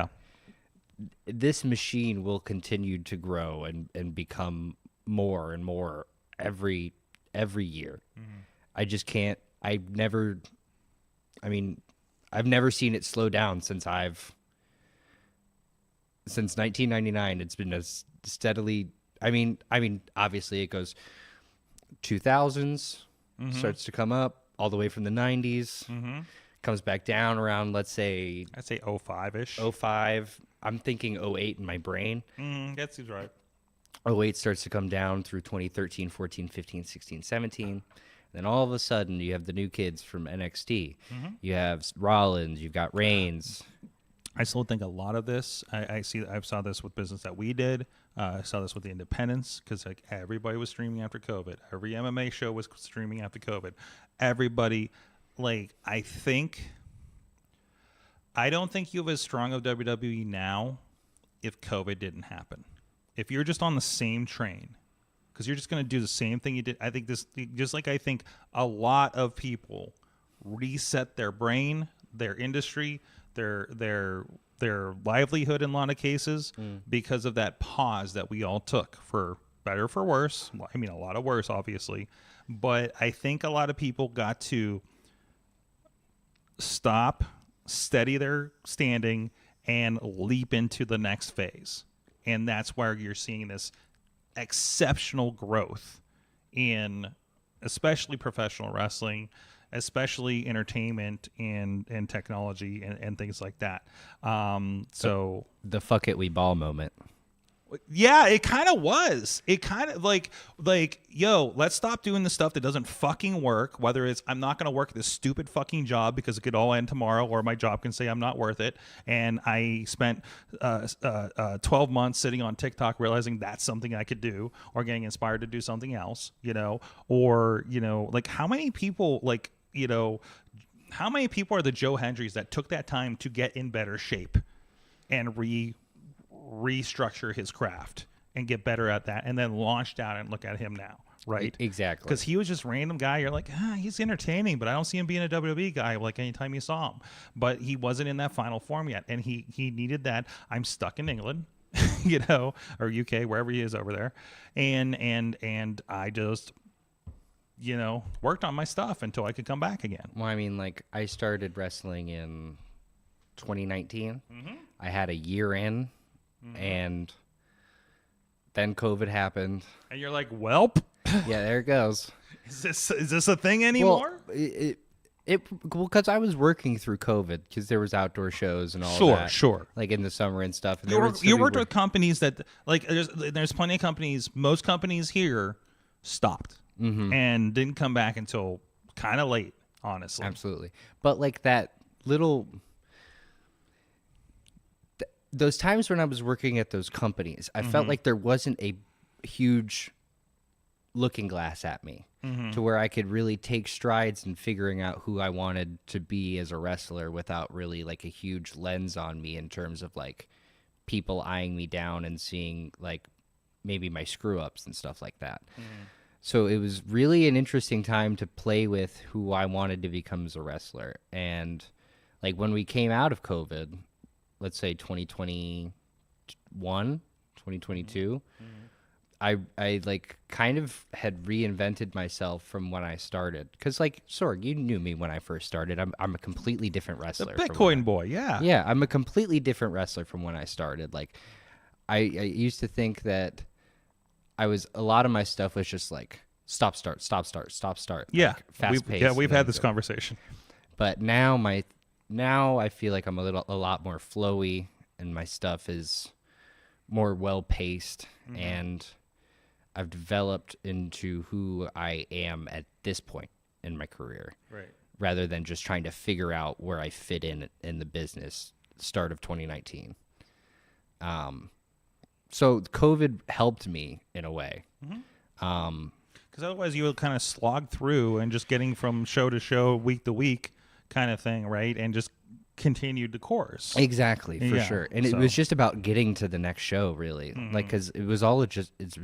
S8: this machine will continue to grow and become more and more every year. I just can't. I've never seen it slow down since 1999. It's been a steadily. I mean, obviously it goes 2000s, starts to come up all the way from the 90s, comes back down around, let's say,
S5: I'd say 05-ish.
S8: 05. I'm thinking 08 in my brain.
S5: That seems right.
S8: 08 starts to come down through 2013, 14, 15, 16, 17. Then all of a sudden you have the new kids from NXT. You have Rollins, you've got Reigns.
S5: I still think a lot of this. I saw this with business that we did. I saw this with the independents because like everybody was streaming after COVID. Every MMA show was streaming after COVID. Everybody, like I don't think you have as strong of WWE now if COVID didn't happen. If you're just on the same train, because you're just going to do the same thing you did. I think I think a lot of people reset their brain, their industry, their livelihood in a lot of cases because of that pause that we all took, for better or for worse. I mean, a lot of worse, obviously. But I think a lot of people got to stop, steady their standing, and leap into the next phase. and that's where you're seeing this exceptional growth in especially professional wrestling, especially entertainment and technology and things like that. So
S8: The fuck it we ball moment.
S5: yeah, it kind of was. It kind of like, yo, let's stop doing the stuff that doesn't fucking work. Whether it's I'm not going to work this stupid fucking job because it could all end tomorrow, or my job can say I'm not worth it. And I spent 12 months sitting on TikTok realizing that's something I could do, or getting inspired to do something else, or, like how many people how many people are the Joe Hendrys that took that time to get in better shape and restructure his craft and get better at that, and then launched out, and look at him now, right?
S8: Exactly.
S5: Because he was just random guy. You're like, he's entertaining, but I don't see him being a WWE guy like anytime you saw him. But he wasn't in that final form yet, and he needed that. I'm stuck in England, or UK, wherever he is over there, and I just worked on my stuff until I could come back again.
S8: Well, I mean, like, I started wrestling in 2019.
S5: Mm-hmm.
S8: I had a year in, and then COVID happened.
S5: And you're like, welp.
S8: Yeah, there it goes.
S5: Is this a thing anymore?
S8: Well, because I was working through COVID, because there was outdoor shows and all that.
S5: Sure.
S8: Like in the summer and stuff. And
S5: You worked with companies that, like, there's plenty of companies. Most companies here stopped and didn't come back until kind of late, honestly.
S8: Absolutely. But like that little... Those times when I was working at those companies, I felt like there wasn't a huge looking glass at me to where I could really take strides in figuring out who I wanted to be as a wrestler without really like a huge lens on me in terms of like people eyeing me down and seeing like maybe my screw ups and stuff like that. So it was really an interesting time to play with who I wanted to become as a wrestler. And like when we came out of COVID, let's say 2021, 2022, I like kind of had reinvented myself from when I started. Because like, Sorg, you knew me when I first started. I'm a completely different wrestler.
S5: The Bitcoin boy, yeah.
S8: Yeah, I'm a completely different wrestler from when I started. Like, I used to think that a lot of my stuff was just like stop, start, stop, start, stop, start.
S5: Yeah,
S8: like, fast paced.
S5: Yeah, we've had this conversation.
S8: But now I feel like I'm a lot more flowy, and my stuff is more well paced, and I've developed into who I am at this point in my career,
S5: right?
S8: Rather than just trying to figure out where I fit in the business. Start of 2019. So COVID helped me in a way.
S5: Because otherwise you would kind of slog through and just getting from show to show, week to week kind of thing, right? And just continued the course.
S8: Exactly, for sure. And it
S5: so-
S8: was just about getting to the next show, really. Like, because it was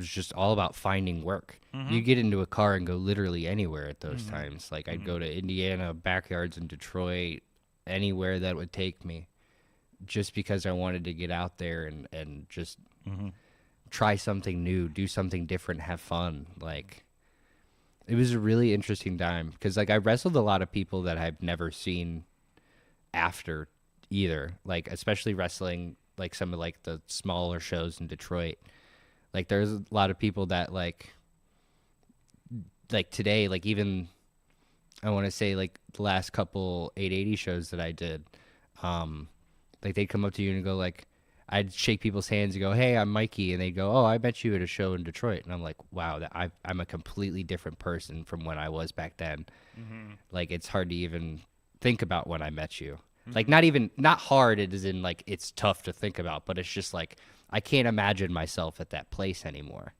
S8: just all about finding work. You get into a car and go literally anywhere at those times. Like, I'd go to Indiana, backyards in Detroit, anywhere that would take me, just because I wanted to get out there and just try something new, do something different, have fun. Like, it was a really interesting time because, like, I wrestled a lot of people that I've never seen after either. Like, especially wrestling, like, some of, like, the smaller shows in Detroit. Like, there's a lot of people that, like today, like, even, I want to say, like, the last couple 880 shows that I did, like, they'd come up to you and go, like, I'd shake people's hands and go, "Hey, I'm Mikey," and they'd go, "Oh, I met you at a show in Detroit," and I'm like, "Wow, I'm a completely different person from when I was back then." Like, it's hard to even think about when I met you. Like, not hard. It is in like it's tough to think about, but it's just like I can't imagine myself at that place anymore.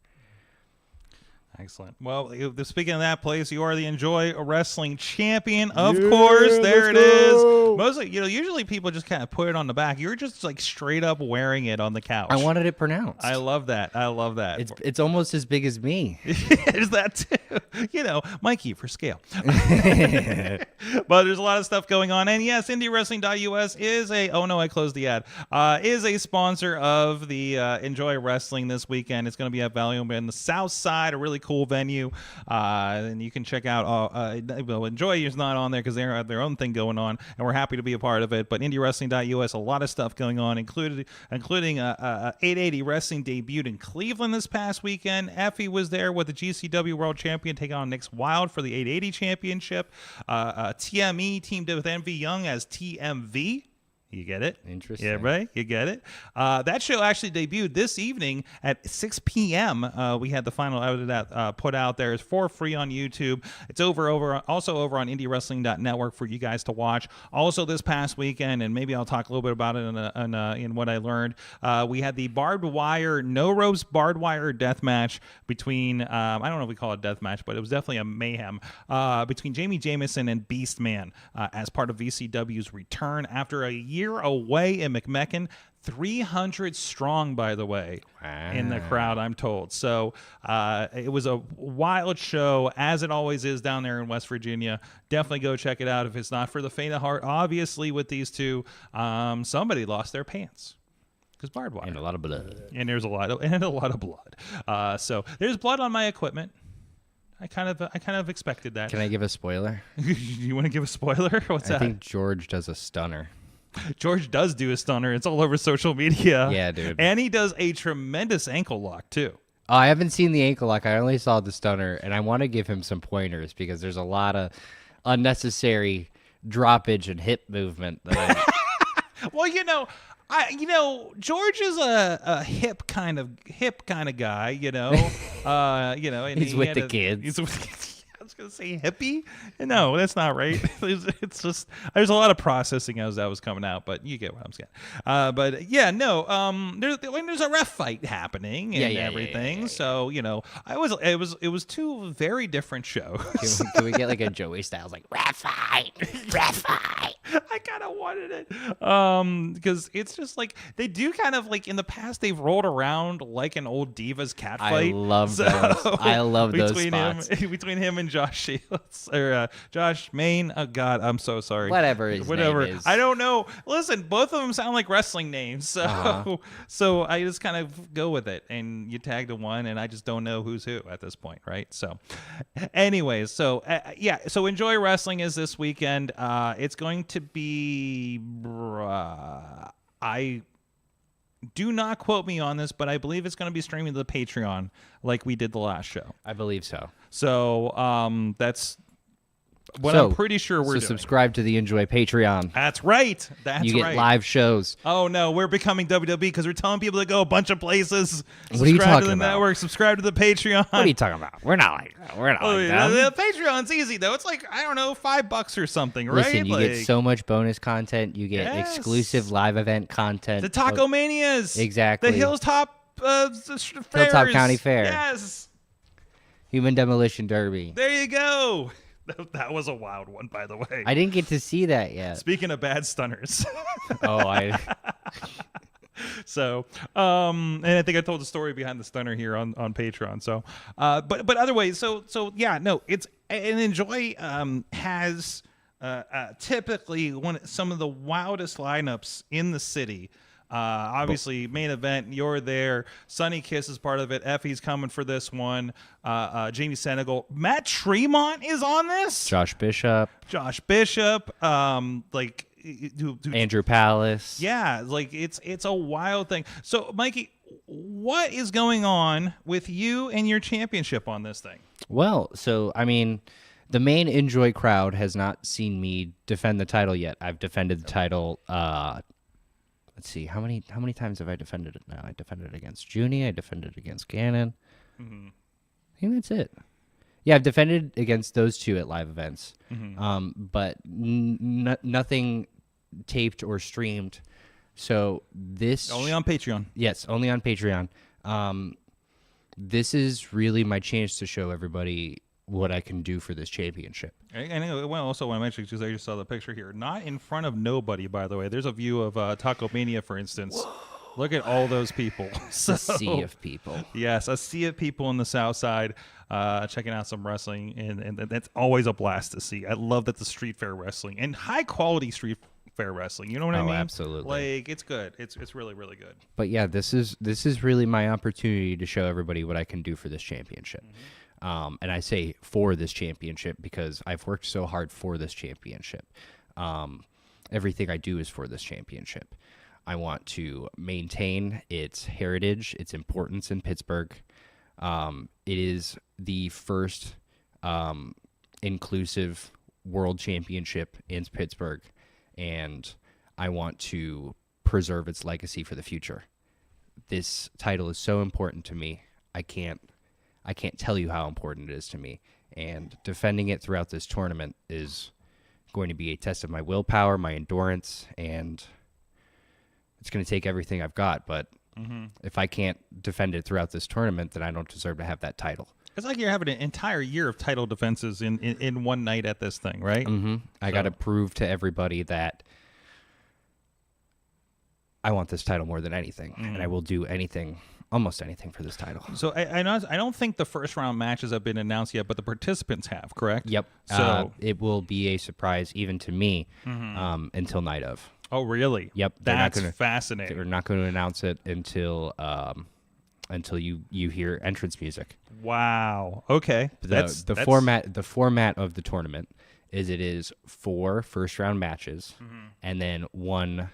S5: Excellent. Well, speaking of that place, you are the Enjoy Wrestling champion, of course. There it is. Mostly, usually people just kind of put it on the back. You're just like straight up wearing it on the couch.
S8: I wanted it pronounced.
S5: I love that.
S8: It's almost as big as me.
S5: Is that too? Mikey for scale. But there's a lot of stuff going on. And yes, IndieWrestling.us is is a sponsor of the Enjoy Wrestling this weekend. It's going to be at Valium in the South Side, a really cool venue. And you can check out, Enjoy is not on there because they have their own thing going on, and we're happy to be a part of it. But IndieWrestling.us, a lot of stuff going on, including 880 Wrestling debuted in Cleveland this past weekend. Effie was there with the GCW World Champion taking on Nick Wild for the 880 Championship. TME teamed with MV Young as TMV. You get it?
S8: Interesting.
S5: Yeah, right? You get it? That show actually debuted this evening at 6 p.m. We had the final out of that put out there. It's for free on YouTube. It's also over on IndieWrestling.network for you guys to watch. Also this past weekend, and maybe I'll talk a little bit about it in what I learned, we had the no ropes barbed wire death match between, I don't know if we call it death match, but it was definitely a mayhem, between Jamie Jamison and Beastman as part of VCW's return after a year away in McMecken. 300 strong, by the way, in the crowd, I'm told. So it was a wild show, as it always is down there in West Virginia. Definitely go check it out if it's not for the faint of heart. Obviously, with these two, somebody lost their pants. Because barbed wire.
S8: And a lot of blood.
S5: And there's a lot of blood. So there's blood on my equipment. I kind of expected that.
S8: Can I give a spoiler?
S5: You want to give a spoiler? What's that?
S8: I think George does a stunner.
S5: George does do a stunner. It's all over social media.
S8: Yeah, dude.
S5: And he does a tremendous ankle lock, too.
S8: Oh, I haven't seen the ankle lock. I only saw the stunner, and I want to give him some pointers because there's a lot of unnecessary droppage and hip movement.
S5: Well, George is a hip kind of guy, and
S8: He's with the kids.
S5: He's with I was gonna say hippie. No, that's not right. It's just there's a lot of processing as that was coming out, but you get what I'm saying. But yeah, no. There's a ref fight happening and everything. So it was two very different shows.
S8: Can we get like a Joey Styles like ref fight?
S5: I kind of wanted it because it's just like they do kind of like in the past they've rolled around like an old Divas cat fight.
S8: I love those. I love those spots.
S5: Between him and Josh Shields or Josh Main. Oh God, I'm so sorry.
S8: Whatever his name is.
S5: I don't know. Listen, both of them sound like wrestling names, so so I just kind of go with it. And you tag the one, and I just don't know who's who at this point, right? So, anyways, so so Enjoy Wrestling is this weekend. It's going to be. I do not quote me on this, but I believe it's going to be streaming to the Patreon like we did the last show.
S8: I believe so.
S5: So that's what I'm pretty sure we're doing.
S8: Subscribe to the Enjoy Patreon.
S5: That's right.
S8: You get live shows.
S5: Oh, no. We're becoming WWE because we're telling people to go a bunch of places.
S8: What are you talking
S5: Subscribe to the
S8: about?
S5: network. Subscribe to the Patreon.
S8: What are you talking about? We're not like that.
S5: The Patreon's easy, though. It's like, I don't know, $5 or something, right?
S8: Listen, you get so much bonus content. You get exclusive live event content.
S5: The Taco Manias.
S8: Exactly.
S5: The Hilltop
S8: Hilltop County Fair.
S5: Yes.
S8: Human Demolition Derby.
S5: There you go. That was a wild one, by the way.
S8: I didn't get to see that yet.
S5: Speaking of bad stunners. So, and I think I told the story behind the stunner here on Patreon. So, but other ways. So yeah, no, it's an Enjoy has typically some of the wildest lineups in the city. Obviously, main event, you're there. Sunny Kiss is part of it. Effie's coming for this one. Jamie Senegal. Matt Tremont is on this.
S8: Josh Bishop. Andrew Palace.
S5: Yeah, like it's a wild thing. So, Mikey, what is going on with you and your championship on this thing?
S8: Well, so I mean, the main Enjoy crowd has not seen me defend the title yet. I've defended the title. Let's see, how many times have I defended it now? I defended it against Junie. I defended it against Gannon. Mm-hmm. I think that's it. Yeah, I've defended against those two at live events, but nothing taped or streamed. So this
S5: only on Patreon.
S8: Yes, only on Patreon. This is really my chance to show everybody what I can do for this championship.
S5: And well, also want to mention, because I just saw the picture here, not in front of nobody, by the way. There's a view of Taco Mania, for instance. Whoa. Look at all those people.
S8: A sea of people.
S5: Yes, a sea of people on the south side checking out some wrestling, and that's always a blast to see. I love that the street fair wrestling and high quality street fair wrestling. You know what I mean?
S8: Absolutely.
S5: Like, it's good. It's really, really good.
S8: But yeah, this is really my opportunity to show everybody what I can do for this championship. And I say for this championship because I've worked so hard for this championship. Everything I do is for this championship. I want to maintain its heritage, its importance in Pittsburgh. It is the first inclusive world championship in Pittsburgh, and I want to preserve its legacy for the future. This title is so important to me. I can't tell you how important it is to me, and defending it throughout this tournament is going to be a test of my willpower, my endurance, and it's going to take everything I've got. But if I can't defend it throughout this tournament, then I don't deserve to have that title.
S5: It's like you're having an entire year of title defenses in one night at this thing, right?
S8: Mm-hmm. I got to prove to everybody that I want this title more than anything, and I will do anything, almost anything, for this title.
S5: So I don't think the first round matches have been announced yet, but the participants have, correct?
S8: Yep.
S5: So
S8: it will be a surprise even to me until night of.
S5: Oh, really?
S8: Yep.
S5: That's fascinating.
S8: They're not going to announce it until you hear entrance music.
S5: Wow. Okay.
S8: That's format. The format of the tournament is it is 4 first round matches and then one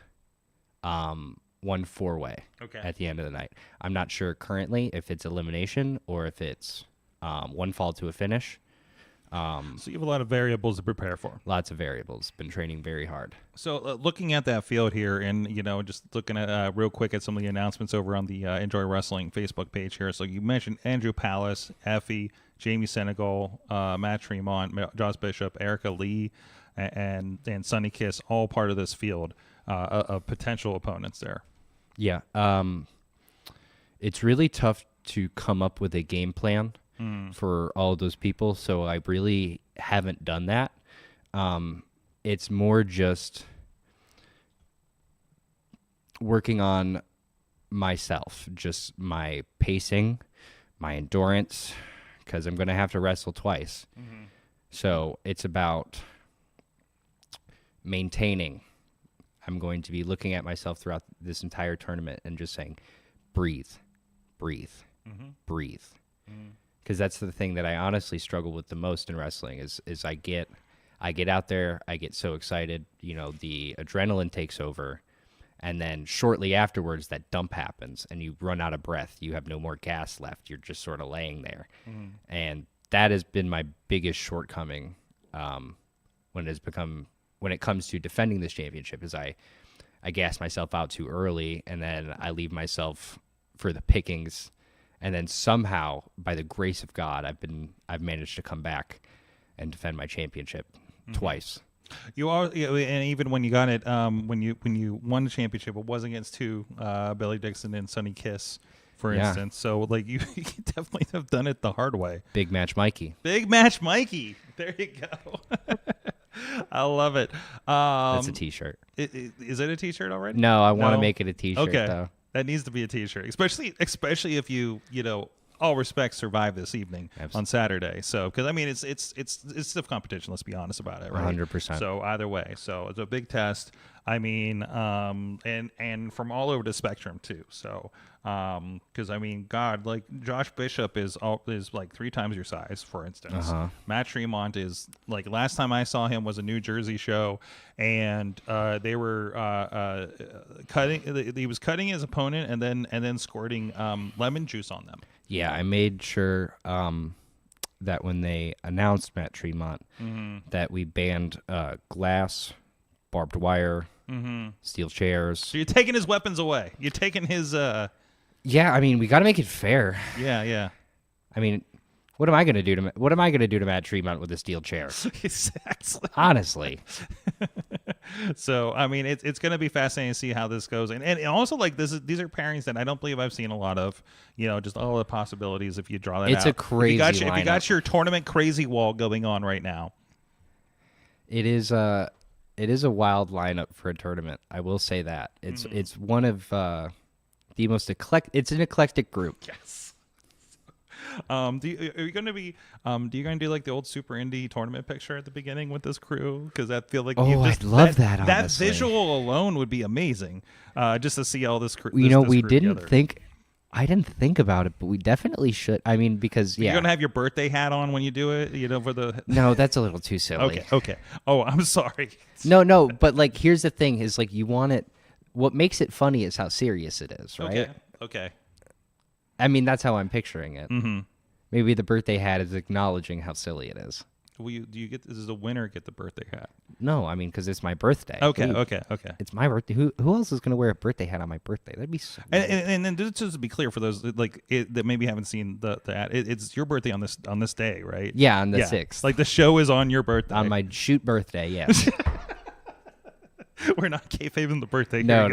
S8: 4-way at the end of the night. I'm not sure currently if it's elimination or if it's one fall to a finish.
S5: So you have a lot of variables to prepare for.
S8: Lots of variables. Been training very hard.
S5: So looking at that field here, and just looking at real quick at some of the announcements over on the Enjoy Wrestling Facebook page here. So you mentioned Andrew Palace, Effie, Jamie Senegal, Matt Tremont, Josh Bishop, Erica Lee, and Sonny Kiss, all part of this field of potential opponents there.
S8: Yeah. It's really tough to come up with a game plan for all of those people, so I really haven't done that. It's more just working on myself, just my pacing, my endurance, because I'm going to have to wrestle twice. So it's about maintaining. I'm going to be looking at myself throughout this entire tournament and just saying, breathe, breathe, breathe. Because that's the thing that I honestly struggle with the most in wrestling is I get out there, I get so excited, the adrenaline takes over, and then shortly afterwards that dump happens and you run out of breath. You have no more gas left. You're just sort of laying there. And that has been my biggest shortcoming when it comes to defending this championship is I gas myself out too early, and then I leave myself for the pickings. And then somehow, by the grace of God, I've managed to come back and defend my championship twice.
S5: You are, and even when you got it, when you won the championship, it was against two, Billy Dixon and Sonny Kiss, for instance. So like you definitely have done it the hard way.
S8: Big match, Mikey.
S5: Big match, Mikey. There you go. I love it.
S8: That's a T-shirt.
S5: Is it a T-shirt already?
S8: No, I want to make it a T-shirt.
S5: Okay.
S8: Though.
S5: That needs to be a T-shirt, especially if you all respect survive this evening on Saturday. So because I mean it's stiff competition. Let's be honest about it, right?
S8: 100%.
S5: So either way, so it's a big test. I mean, and from all over the spectrum too. So because I mean, God, like Josh Bishop is like 3 times your size, for instance. Matt Tremont is like last time I saw him was a New Jersey show, and they were cutting. He was cutting his opponent and then squirting lemon juice on them.
S8: Yeah, I made sure that when they announced Matt Tremont, that we banned glass, barbed wire, steel chairs.
S5: So you're taking his weapons away. You're taking his.
S8: Yeah, I mean, we got to make it fair.
S5: Yeah.
S8: I mean, what am I going to do to Matt Tremont with a steel chair?
S5: Exactly.
S8: Honestly.
S5: So I mean, it's going to be fascinating to see how this goes, and also like these are pairings that I don't believe I've seen a lot of. Just all the possibilities if you draw that out.
S8: It's a crazy
S5: if you
S8: lineup.
S5: got your tournament crazy wall going on right now.
S8: It is a wild lineup for a tournament. I will say that it's one of the most It's an eclectic group.
S5: Yes. Are you going to do like the old Super Indie tournament picture at the beginning with this crew? Because I feel like
S8: I'd love that. Honestly.
S5: That visual alone would be amazing. Just to see all this crew.
S8: We didn't
S5: together.
S8: think. I didn't think about it, but we definitely should. I mean, because
S5: You're gonna have your birthday hat on when you do it, for the.
S8: No, that's a little too silly.
S5: Okay. Oh, I'm sorry.
S8: No, but like, here's the thing: is like you want it. What makes it funny is how serious it is, right?
S5: Okay.
S8: I mean, that's how I'm picturing it. Mm-hmm. Maybe the birthday hat is acknowledging how silly it is.
S5: Do you get? Does the winner get the birthday hat?
S8: No, I mean, because it's my birthday.
S5: Okay.
S8: It's my birthday. Who else is going to wear a birthday hat on my birthday? That'd be so weird.
S5: And then just to be clear for those that maybe haven't seen the ad, it's your birthday on this day, right?
S8: Yeah, on the 6th.
S5: Like the show is on your birthday.
S8: On my shoot birthday, yes.
S5: We're not kayfabing the birthday.
S8: No.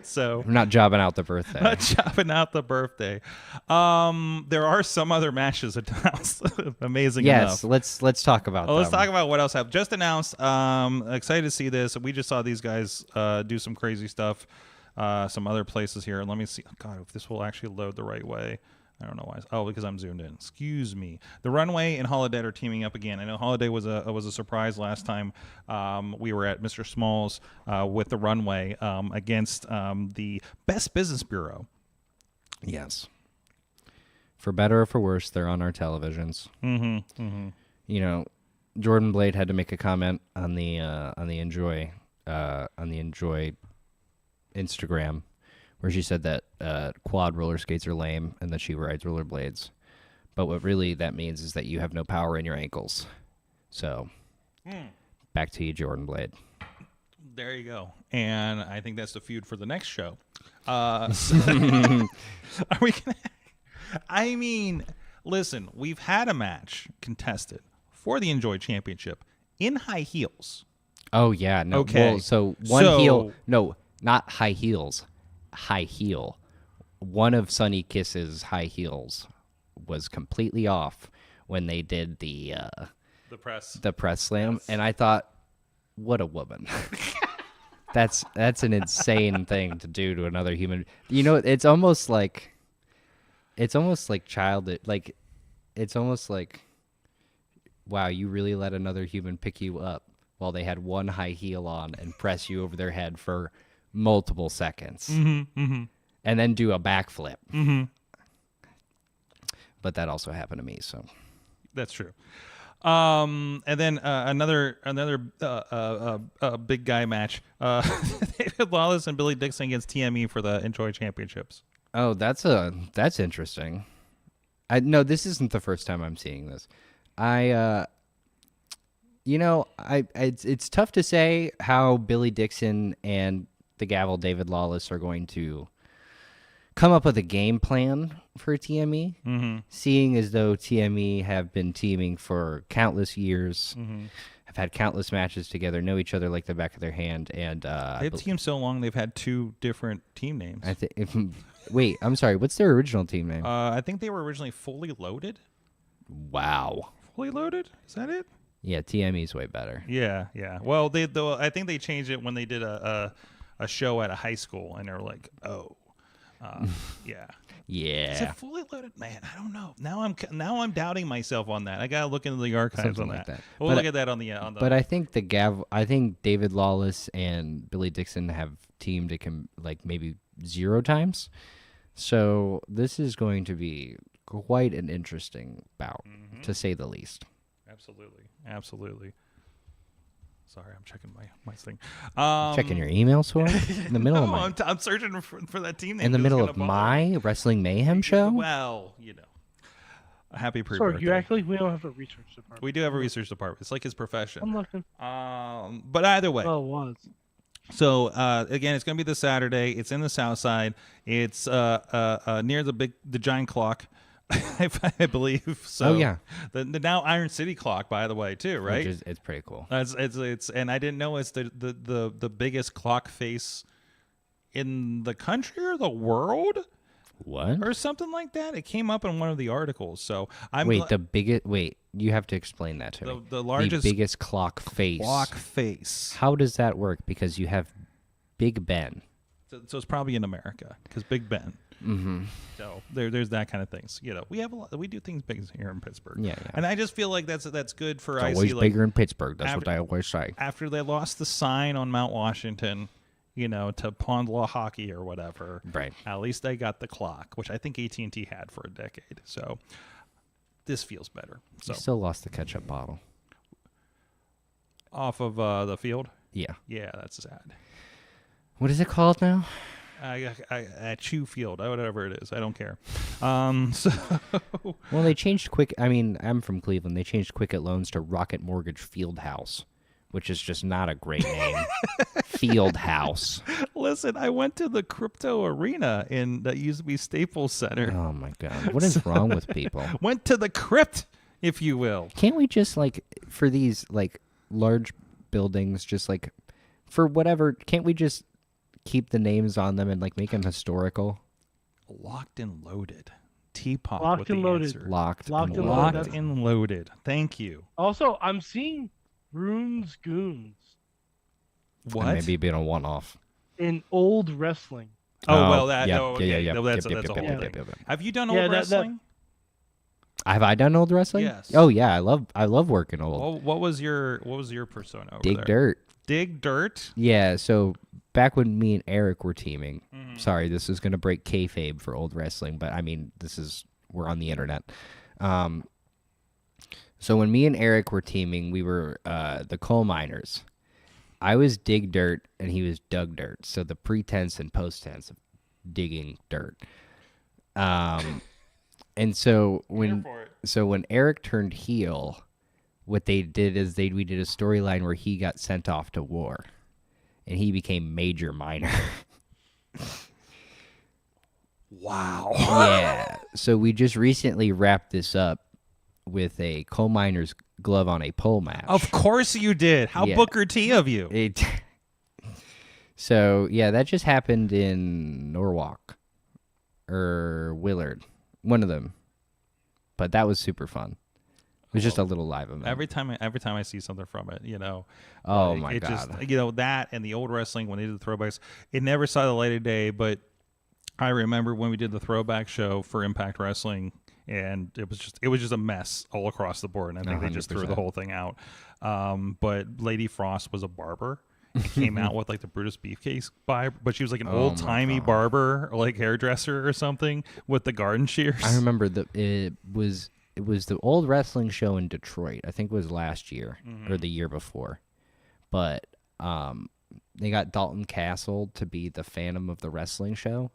S5: So
S8: I'm not jobbing out the birthday.
S5: Not chopping out the birthday. There are some other matches announced. Amazing enough.
S8: Yes, let's talk about them.
S5: Let's talk about what else have just announced. Excited to see this. We just saw these guys do some crazy stuff. Some other places here. Let me see. Oh, God, if this will actually load the right way. I don't know why. Oh, because I'm zoomed in. Excuse me. The Runway and Holiday are teaming up again. I know Holiday was a surprise last time. We were at Mr. Smalls with the Runway against the Best Business Bureau.
S8: Yes. For better or for worse, they're on our televisions. Jordan Blade had to make a comment on the Enjoy Instagram, where she said that quad roller skates are lame and that she rides rollerblades. But what really that means is that you have no power in your ankles. So, back to you, Jordan Blade.
S5: There you go. And I think that's the feud for the next show. Are we gonna? I mean, listen, we've had a match contested for the Enjoy Championship in high heels.
S8: Oh, yeah. No,
S5: Okay.
S8: Well, so heel. No, not high heels. High heel. One of Sunny Kiss's high heels was completely off when they did the press slam, and I thought, what a woman. That's an insane thing to do to another human. It's almost like childish. Like, it's almost like, wow, you really let another human pick you up while they had one high heel on and press you over their head for multiple seconds, and then do a backflip. But that also happened to me, so
S5: that's true. And then another big guy match. David Lawless and Billy Dixon against TME for the Enjoy Championships.
S8: Oh, that's interesting. No, this isn't the first time I'm seeing this. It's tough to say how Billy Dixon and the Gavel David Lawless are going to come up with a game plan for TME, seeing as though TME have been teaming for countless years, have had countless matches together, know each other like the back of their hand, and
S5: they've teamed so long they've had two different team names.
S8: Wait, I'm sorry. What's their original team name?
S5: I think they were originally Fully Loaded.
S8: Wow.
S5: Fully Loaded? Is that it?
S8: Yeah, TME's way better.
S5: Yeah. Well, I think they changed it when they did a show at a high school, and they were like, yeah.
S8: Yeah.
S5: Is it Fully Loaded? Man, I don't know. Now I'm doubting myself on that. I gotta look into the archives
S8: Something
S5: on
S8: like
S5: that.
S8: that.
S5: We'll look at that on the.
S8: But I think I think David Lawless and Billy Dixon have teamed maybe 0 times. So this is going to be quite an interesting bout, to say the least.
S5: Absolutely. Sorry, I'm checking my thing.
S8: Checking your email, Sword? In the middle of my...
S5: I'm searching for that team name.
S8: In the middle of my Wrestling Mayhem show?
S5: Well, a happy pre-birthday.
S7: Sorry, you actually we don't have a research department.
S5: We do have a research department. It's like his profession.
S7: I'm looking.
S5: But either way.
S7: Well, it was.
S5: So again, it's going to be this Saturday. It's in the South Side. It's near the giant clock. I believe so.
S8: Oh yeah,
S5: the now Iron City clock, by the way, too, right?
S8: It's pretty cool.
S5: It's and I didn't know it's the biggest clock face in the country or the world.
S8: What?
S5: Or something like that. It came up in one of the articles. So
S8: Wait, you have to explain that to me.
S5: The largest,
S8: the biggest clock face.
S5: Clock face.
S8: How does that work? Because you have Big Ben.
S5: So it's probably in America because Big Ben.
S8: Mm-hmm.
S5: So there's that kind of things. We do things big here in Pittsburgh.
S8: Yeah.
S5: And I just feel like that's good for IC.
S8: Always bigger in Pittsburgh. That's what I always say.
S5: After they lost the sign on Mount Washington, to Pond Law Hockey or whatever.
S8: Right.
S5: At least they got the clock, which I think AT&T had for a decade. So this feels better. So
S8: You still lost the ketchup bottle.
S5: off of the field.
S8: Yeah.
S5: Yeah, that's sad.
S8: What is it called now?
S5: At Chew Field, whatever it is, I don't care. So
S8: Well, they changed I'm from Cleveland. They changed Quicket Loans to Rocket Mortgage Field House, which is just not a great name. Field House.
S5: listen, I went to the crypto arena that used to be Staples Center.
S8: Oh my God. What is wrong with people?
S5: Went to the crypt, if you will.
S8: Can't we just for these large buildings, just for whatever, can't we just keep the names on them and make them historical?
S5: Locked and loaded. Teapot
S7: Locked
S5: with
S7: and
S5: the
S7: loaded.
S5: answer.
S8: Locked
S7: Locked
S8: and
S7: and
S8: loaded.
S5: Locked and loaded. Thank you.
S7: Also, I'm seeing Rune's Goons
S5: What?
S8: Maybe being a one-off.
S7: in old wrestling.
S5: Oh, well, that.
S8: yeah,
S5: Oh, okay.
S8: yeah.
S5: No, that's
S8: Yep,
S5: a
S8: yep,
S5: whole
S8: yep,
S5: thing.
S8: yep, yep.
S5: Have you done
S7: Yeah,
S5: old
S7: that-
S5: wrestling?
S8: Have I done old wrestling?
S5: Yes.
S8: Oh yeah, I love working old.
S5: Well, what was your persona over
S8: Dig
S5: there?
S8: dirt.
S5: Dig dirt.
S8: Yeah, so back when me and Eric were teaming,
S5: Mm-hmm.
S8: sorry, this is gonna break kayfabe for old wrestling, but we're on the internet. So when me and Eric were teaming, we were the coal miners. I was dig dirt and he was dug dirt. So the pretense and post tense of digging dirt. And so when Eric turned heel, what they did is we did a storyline where he got sent off to war, and he became Major Miner.
S5: Wow.
S8: Yeah. So we just recently wrapped this up with a coal miner's glove on a pole match.
S5: Of course you did. How
S8: Yeah.
S5: Booker T of you.
S8: So yeah, that just happened in Norwalk or Willard, one of them. But that was super fun. It was just a little live event.
S5: Every time I see something from it,
S8: Oh my
S5: it
S8: God.
S5: just that and the old wrestling when they did the throwbacks, it never saw the light of day. But I remember when we did the throwback show for Impact Wrestling, and it was just a mess all across the board. And I think they just threw
S8: 100%.
S5: the whole thing out. But Lady Frost was a barber. And came out with the Brutus Beefcake vibe, but she was an old timey barber, or hairdresser or something with the garden shears.
S8: I remember it was the old wrestling show in Detroit. I think it was last year or the year before. But they got Dalton Castle to be the Phantom of the wrestling show.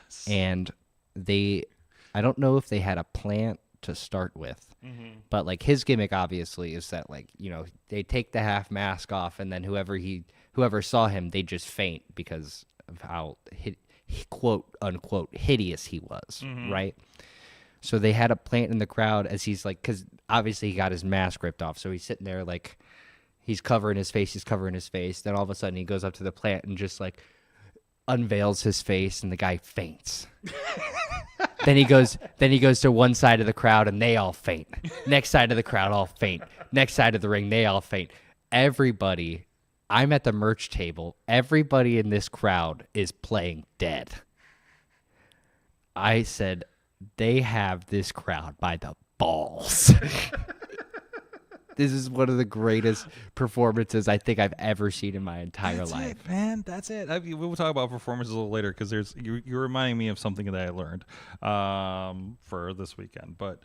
S8: Yes. And I don't know if they had a plant to start with. But his gimmick obviously is that they take the half mask off, and then whoever saw him, they just faint because of how quote unquote hideous he was, right? So they had a plant in the crowd as he's because obviously he got his mask ripped off, so he's sitting there he's covering his face. Then all of a sudden he goes up to the plant and just unveils his face, and the guy faints. Then he goes to one side of the crowd and they all faint. Next side of the crowd all faint. Next side of the ring they all faint. Everybody, I'm at the merch table. Everybody in this crowd is playing dead. I said, they have this crowd by the balls. This is one of the greatest performances I think I've ever seen in my entire life.
S5: It, man. That's it. We'll talk about performances a little later because you're reminding me of something that I learned for this weekend. But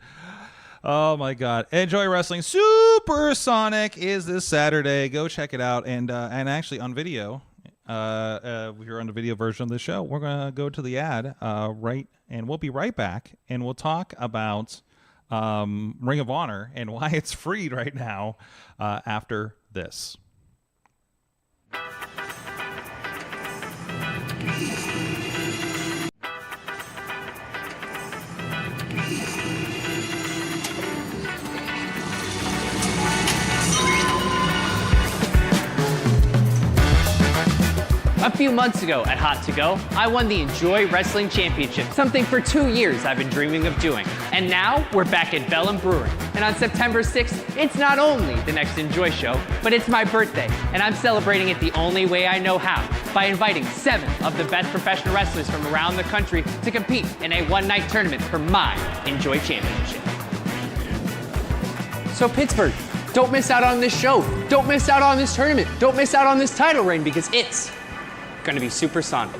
S5: oh my God, Enjoy Wrestling Supersonic is this Saturday. Go check it out, and actually on video. If you're on the video version of the show, we're gonna go to the ad and we'll be right back, and we'll talk about Ring of Honor and why it's free right now after this.
S3: A few months ago at Hot To Go, I won the Enjoy Wrestling Championship, something for 2 years I've been dreaming of doing. And now we're back at Bell & Brewing. And on September 6th, it's not only the next Enjoy show, but it's my birthday. And I'm celebrating it the only way I know how, by inviting 7 of the best professional wrestlers from around the country to compete in a one-night tournament for my Enjoy Championship. So Pittsburgh, don't miss out on this show. Don't miss out on this tournament. Don't miss out on this title reign because it's gonna be supersonic.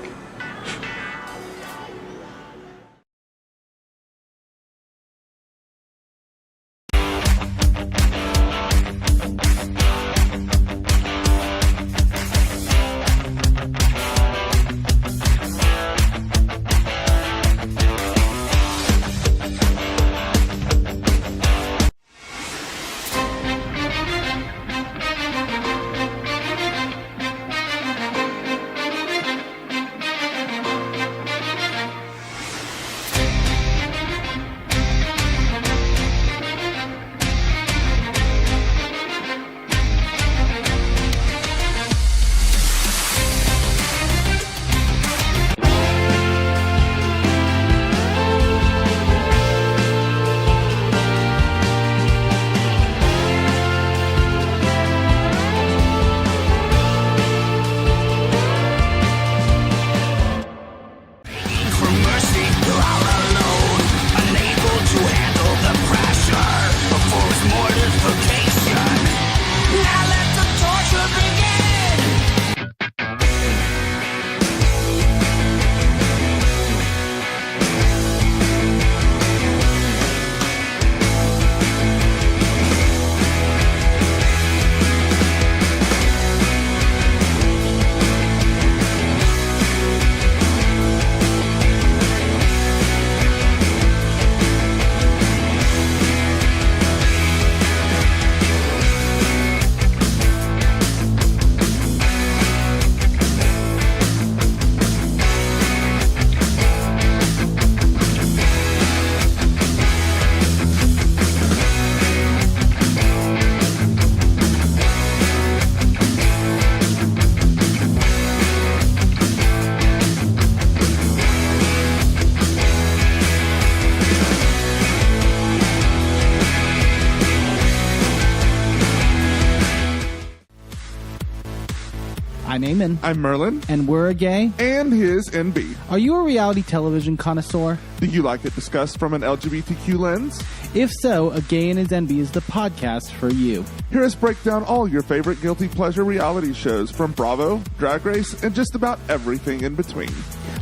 S1: I'm Eamon.
S2: I'm Merlin.
S1: And we're a gay.
S2: And his NB.
S1: Are you a reality television connoisseur?
S2: Do you like it discussed from an LGBTQ lens?
S1: If so, A Gay and His NB is the podcast for you.
S2: Hear us break down all your favorite guilty pleasure reality shows from Bravo, Drag Race, and just about everything in between.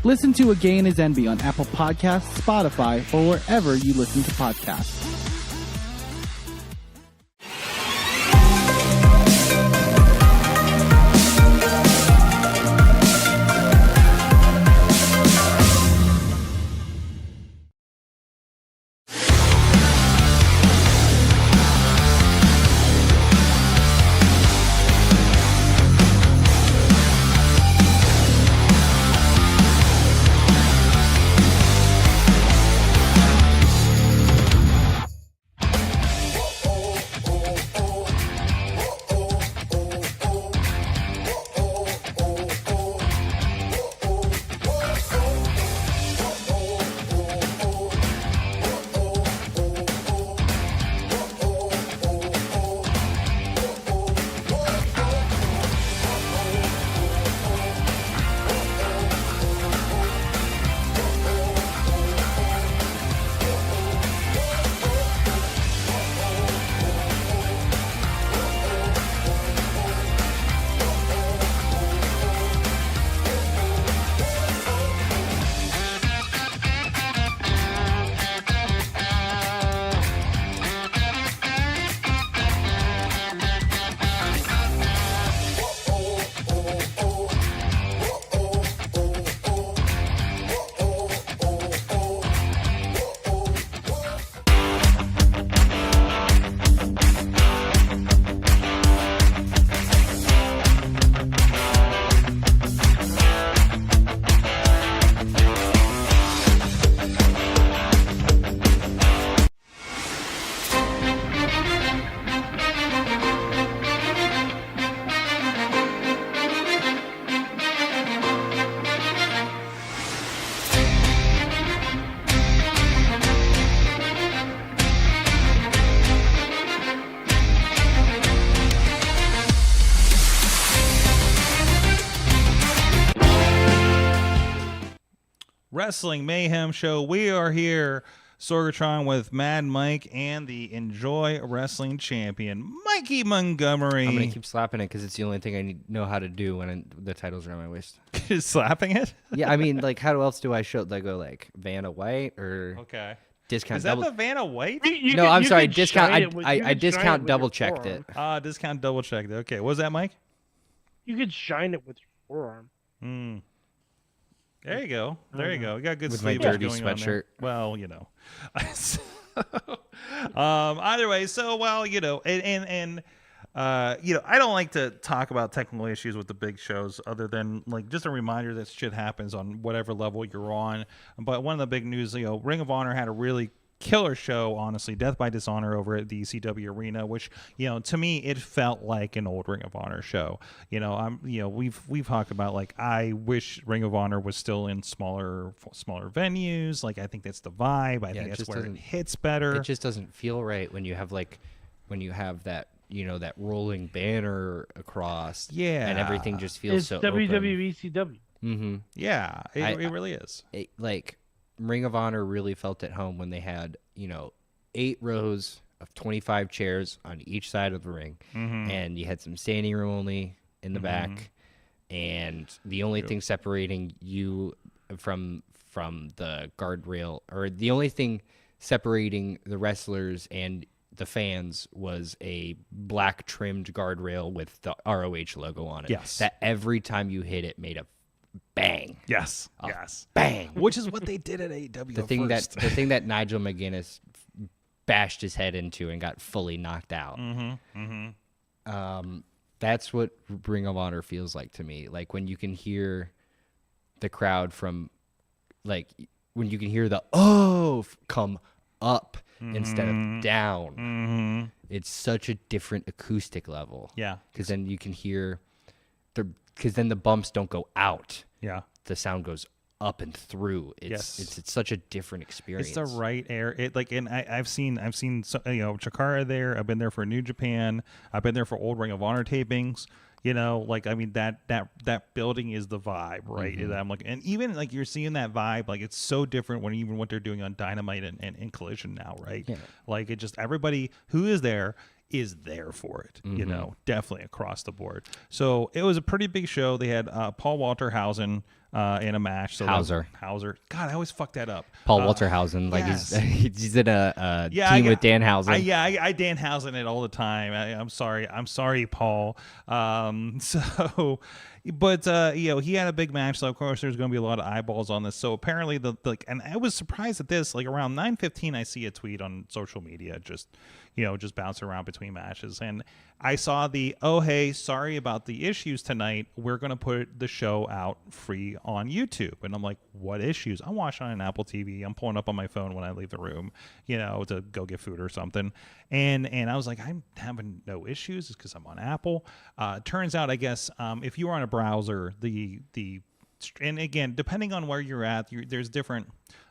S1: Listen to A Gay and His NB on Apple Podcasts, Spotify, or wherever you listen to podcasts.
S5: Wrestling Mayhem show. We are here Sorgatron with Mad Mike and the Enjoy Wrestling champion, Mikey Montgomery.
S8: I'm going to keep slapping it because it's the only thing I know how to do when the title's around my waist.
S5: Just slapping it?
S8: Yeah, I mean, like, how else do I show it? I go, like, Vanna White or
S5: Okay.
S8: discount
S5: Is that
S8: double...
S5: the Vanna White?
S8: No, I'm sorry, discount. I discount double-checked it.
S5: Discount double-checked it. Okay, what was that, Mike?
S7: You could shine it with your forearm.
S5: There you go. There you go. You got good
S8: With my
S5: sleeves
S8: dirty
S5: going on there.
S8: sweatshirt.
S5: Well, you know. Either way, so well, you know, and you know, I don't like to talk about technical issues with the big shows, other than like just a reminder that shit happens on whatever level you're on. But one of the big news, you know, Ring of Honor had a really killer show, honestly, Death by Dishonor over at the ECW Arena, which, you know, to me it felt like an old Ring of Honor show. You know, we've talked about, like, I wish Ring of Honor was still in smaller venues. Like, I think that's the vibe. I think that's where it hits better.
S8: It just doesn't feel right when you have that, you know, that rolling banner across.
S5: Yeah,
S8: and everything just feels so
S7: WWE CW.
S8: Mm-hmm.
S5: Yeah, it really is.
S8: Like, Ring of Honor really felt at home when they had, you know, 8 rows of 25 chairs on each side of the ring, and you had some standing room only in the back, and the only thing separating you from the guardrail, or the only thing separating the wrestlers and the fans, was a black trimmed guardrail with the ROH logo on it.
S5: Yes.
S8: That every time you hit it made a bang.
S5: Yes. Yes.
S8: Bang.
S5: Which is what they did at AEW.
S8: The thing that Nigel McGuinness bashed his head into and got fully knocked out. That's what Ring of Honor feels like to me. Like, when you can hear the crowd from, like, when you can hear the come up instead of down. It's such a different acoustic level.
S5: Yeah.
S8: Because then you can hear because then the bumps don't go out.
S5: Yeah.
S8: The sound goes up and through. It's such a different experience.
S5: It's the right air. And I've seen you know, Chikara there. I've been there for New Japan. I've been there for old Ring of Honor tapings. You know, like, I mean, that building is the vibe, right? And I'm like, and even like you're seeing that vibe, like, it's so different when even what they're doing on Dynamite and Collision now, right? Yeah. Like, it just, everybody who is there for it, you know, definitely across the board. So it was a pretty big show. They had Paul Walterhausen in a match. So Hauser. God, I always fuck that up.
S8: Paul Walterhausen, like,
S5: yes.
S8: he's in a team with Danhausen.
S5: I Danhausen it all the time. I'm sorry, Paul. But you know, he had a big match, so of course there's going to be a lot of eyeballs on this. So apparently and I was surprised at this. Like, around 9:15, I see a tweet on social media, just bouncing around between matches, and I saw hey, sorry about the issues tonight. We're going to put the show out free on YouTube. And I'm like, what issues? I'm watching on an Apple TV. I'm pulling up on my phone when I leave the room, you know, to go get food or something. And I was like, I'm having no issues. It's because I'm on Apple. Turns out, I guess, if you are on a browser, and again, depending on where you're at, there's different.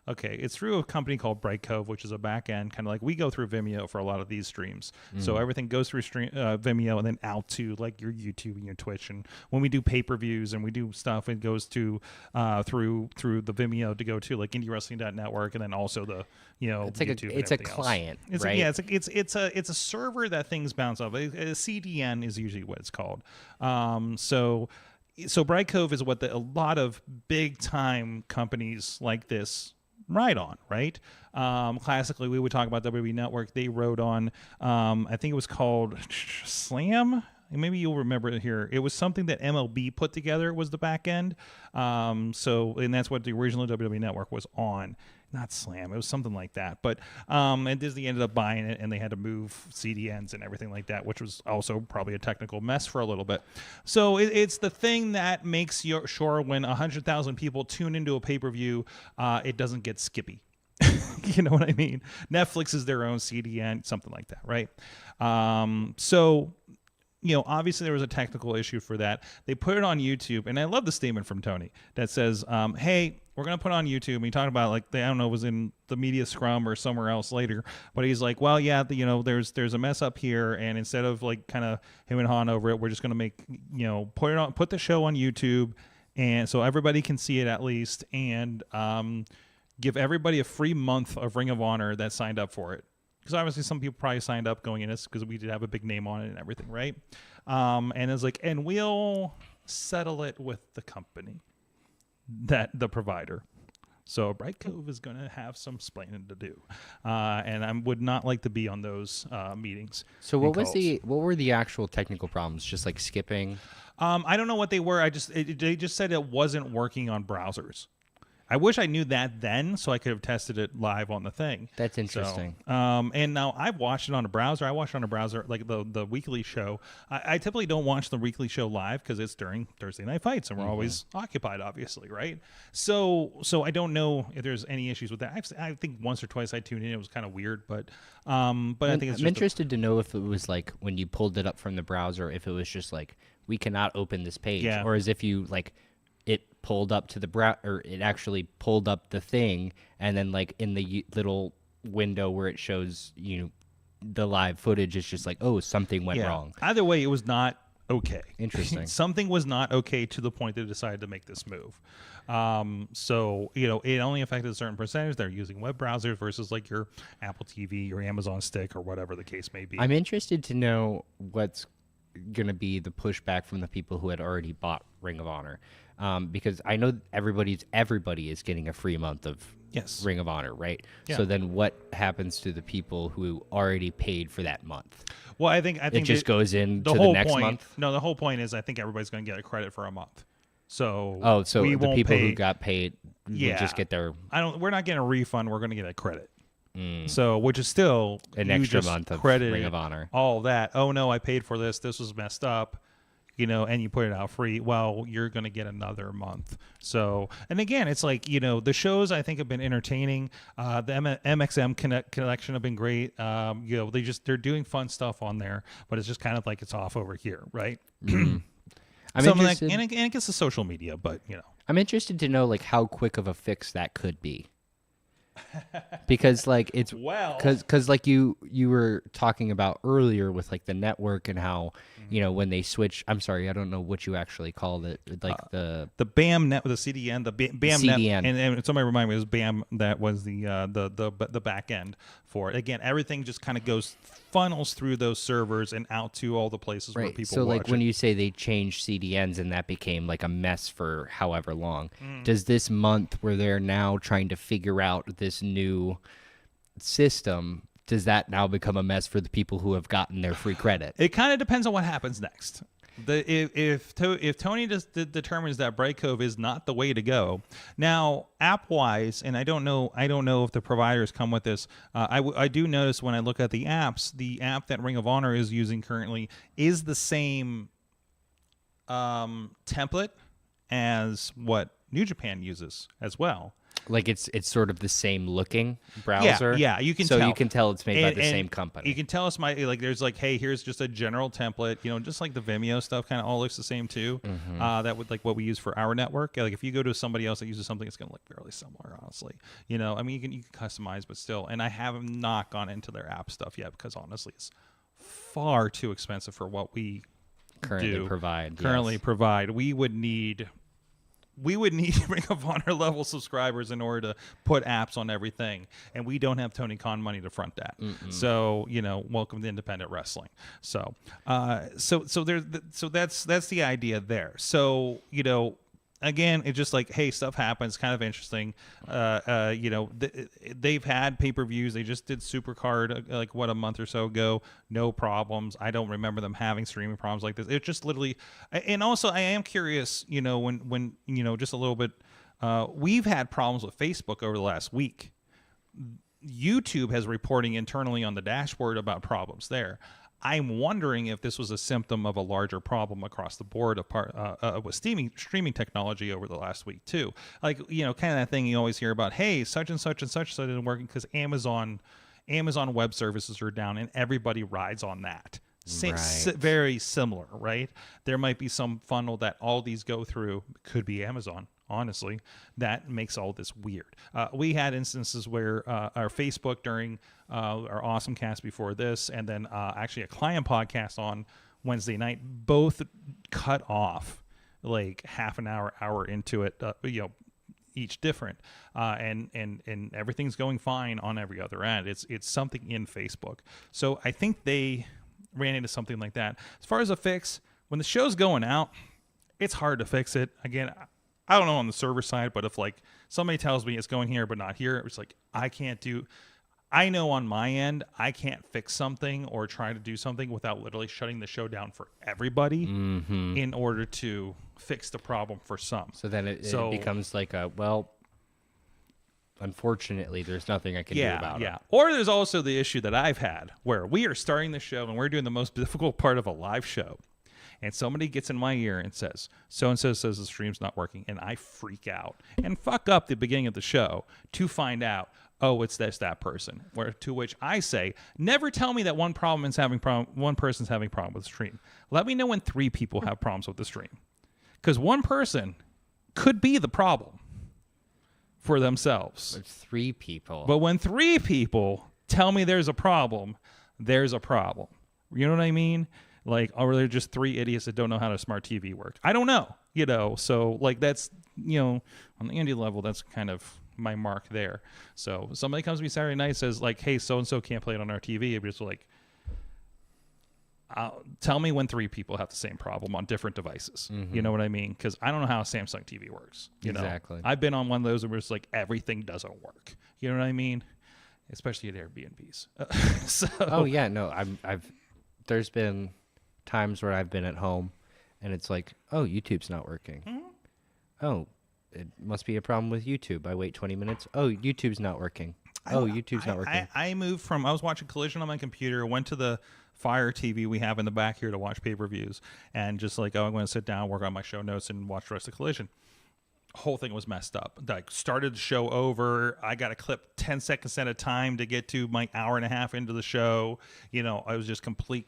S5: Okay, it's through a company called Bright Cove, which is a back end, kind of like we go through Vimeo for a lot of these streams. So everything goes through Vimeo and then out to, like, your YouTube and your Twitch. And when we do pay-per-views and we do stuff, it goes to through the Vimeo to go to, like, IndieWrestling.network, and then also the, you know,
S8: it's like
S5: YouTube.
S8: it's a client, right?
S5: It's a server that things bounce off. A CDN is usually what it's called. So Bright Cove is what a lot of big time companies like this ride on, right? Classically, we would talk about WWE Network. They rode on, I think it was called Slam. Maybe you'll remember it here. It was something that MLB put together, was the back end. And that's what the original WWE Network was on. Not Slam. It was something like that. But and Disney ended up buying it, and they had to move CDNs and everything like that, which was also probably a technical mess for a little bit. So it's the thing that makes sure when 100,000 people tune into a pay-per-view, it doesn't get skippy. You know what I mean? Netflix is their own CDN, something like that, right? So, you know, obviously there was a technical issue for that. They put it on YouTube, and I love the statement from Tony that says, hey, we're going to put it on YouTube. And he talked about, like, I don't know, it was in the media scrum or somewhere else later, but he's like, well, yeah, you know, there's a mess up here, and instead of, like, kind of him and Han over it, we're just going to make, you know, put the show on YouTube, and so everybody can see it at least, and give everybody a free month of Ring of Honor that signed up for it. Because obviously some people probably signed up going in this because we did have a big name on it and everything, right? And it's like, and we'll settle it with the company, the provider. So Bright Cove is going to have some explaining to do, and I would not like to be on those meetings.
S8: So what were the actual technical problems? Just like skipping?
S5: I don't know what they were. They just said it wasn't working on browsers. I wish I knew that then, so I could have tested it live on the thing.
S8: That's interesting.
S5: So, and now I've watched it on a browser. I watched it on a browser, like the weekly show. I typically don't watch the weekly show live because it's during Thursday night fights, and we're always occupied, obviously, right? So I don't know if there's any issues with that. I think once or twice I tuned in, it was kind of weird, but I think it's.
S8: I'm interested to know if it was like when you pulled it up from the browser, if it was just like we cannot open this page, or as if you like. It pulled up to the or it actually pulled up the thing, and then like in the little window where it shows the live footage, it's just like, oh, something went wrong.
S5: Either way, it was not okay.
S8: Interesting.
S5: Something was not okay to the point they decided to make this move. So it only affected a certain percentage. They're using web browsers versus like your Apple TV, your Amazon Stick, or whatever the case may be.
S8: I'm interested to know what's going to be the pushback from the people who had already bought Ring of Honor. Because I know everybody is getting a free month of Ring of Honor, right?
S5: Yeah.
S8: So then what happens to the people who already paid for that month?
S5: Well, I think
S8: it just goes in
S5: the
S8: to
S5: whole
S8: the next
S5: point,
S8: month?
S5: No, the whole point is I think everybody's going to get a credit for a month. So
S8: the
S5: won't
S8: people
S5: pay,
S8: who got paid will just get their...
S5: We're not getting a refund. We're going to get a credit. So, which is still
S8: an extra month of Ring of Honor.
S5: All that. Oh no, I paid for this. This was messed up. And you put it out free. Well, you're going to get another month. So, and again, it's like, the shows I think have been entertaining. The MXM collection have been great. They're doing fun stuff on there, but it's just kind of like it's off over here, right?
S8: I'm
S5: interested, and it gets the social media, but
S8: I'm interested to know like how quick of a fix that could be. Because like it's because like you were talking about earlier with like the network and how when they switch, I'm sorry, I don't know what you actually called it, like the
S5: BAM net with the CDN, the BAM
S8: CDN.
S5: net, and somebody remind me, it was BAM that was the back end for it. Again, everything just kind of funnels through those servers and out to all the places where people
S8: so
S5: watch
S8: like when you say they changed CDNs and that became like a mess for however long, does this month where they're now trying to figure out this new system, does that now become a mess for the people who have gotten their free credit?
S5: It kind of depends on what happens next. If Tony just determines that Bright Cove is not the way to go, now app wise, and I don't know if the providers come with this. I do notice when I look at the apps, the app that Ring of Honor is using currently is the same template as what New Japan uses as well.
S8: Like it's sort of the same looking browser.
S5: Yeah, you can tell.
S8: So you can tell it's made by the same company.
S5: You can tell it's there's like, hey, here's just a general template. Just like the Vimeo stuff, kind of all looks the same too. That would like what we use for our network. Like if you go to somebody else that uses something, it's going to look fairly similar, honestly. You can customize, but still. And I have not gone into their app stuff yet because honestly, it's far too expensive for what we
S8: currently provide.
S5: We would need Ring of Honor level subscribers in order to put apps on everything, and we don't have Tony Khan money to front that. So welcome to independent wrestling. So so that's the idea there. So again, it's just like, hey, stuff happens, kind of interesting. They've had pay-per-views. They just did Supercard like a month or so ago. No problems. I don't remember them having streaming problems like this. It's just literally, and also I am curious, when just a little bit, we've had problems with Facebook over the last week. YouTube has reporting internally on the dashboard about problems there. I'm wondering if this was a symptom of a larger problem across the board with streaming technology over the last week too. Like, kind of that thing you always hear about, hey, such and such isn't working because Amazon Web Services are down and everybody rides on that. Very similar, right? There might be some funnel that all these go through, could be Amazon. Honestly, that makes all this weird. We had instances where our Facebook during our Awesome Cast before this, and then actually a client podcast on Wednesday night, both cut off like half an hour into it. each different, and everything's going fine on every other end. It's something in Facebook. So I think they ran into something like that. As far as a fix, when the show's going out, it's hard to fix it. Again, I don't know on the server side, but if like somebody tells me it's going here but not here, it's like I know on my end I can't fix something or try to do something without literally shutting the show down for everybody in order to fix the problem for some.
S8: So then it becomes like unfortunately, there's nothing I can do about it.
S5: Yeah. Or there's also the issue that I've had where we are starting the show and we're doing the most difficult part of a live show. And somebody gets in my ear and says, so-and-so says the stream's not working. And I freak out and fuck up the beginning of the show to find out, oh, it's that person. To which I say, never tell me that one person's having problem with the stream. Let me know when 3 people have problems with the stream. Because one person could be the problem for themselves.
S8: There's 3 people.
S5: But when 3 people tell me there's a problem, there's a problem. You know what I mean? Like, or they're just 3 idiots that don't know how a smart TV works. I don't know, So, like, that's, on the indie level, that's kind of my mark there. So, somebody comes to me Saturday night and says, like, hey, so-and-so can't play it on our TV. I'm just like, tell me when 3 people have the same problem on different devices. You know what I mean? Because I don't know how a Samsung TV works.
S8: Exactly.
S5: I've been on one of those where it's like everything doesn't work. You know what I mean? Especially at Airbnbs. So.
S8: Oh, yeah. No, there's been times where I've been at home and it's like, oh, YouTube's not working. Oh, it must be a problem with YouTube. I wait 20 minutes. Oh, YouTube's not working. YouTube's not working.
S5: I moved from, I was watching Collision on my computer, went to the Fire TV we have in the back here to watch pay-per-views, and just like, I'm going to sit down, work on my show notes, and watch the rest of Collision. Whole thing was messed up. Like, started the show over. I got a clip 10 seconds at a time to get to my hour and a half into the show. I was just complete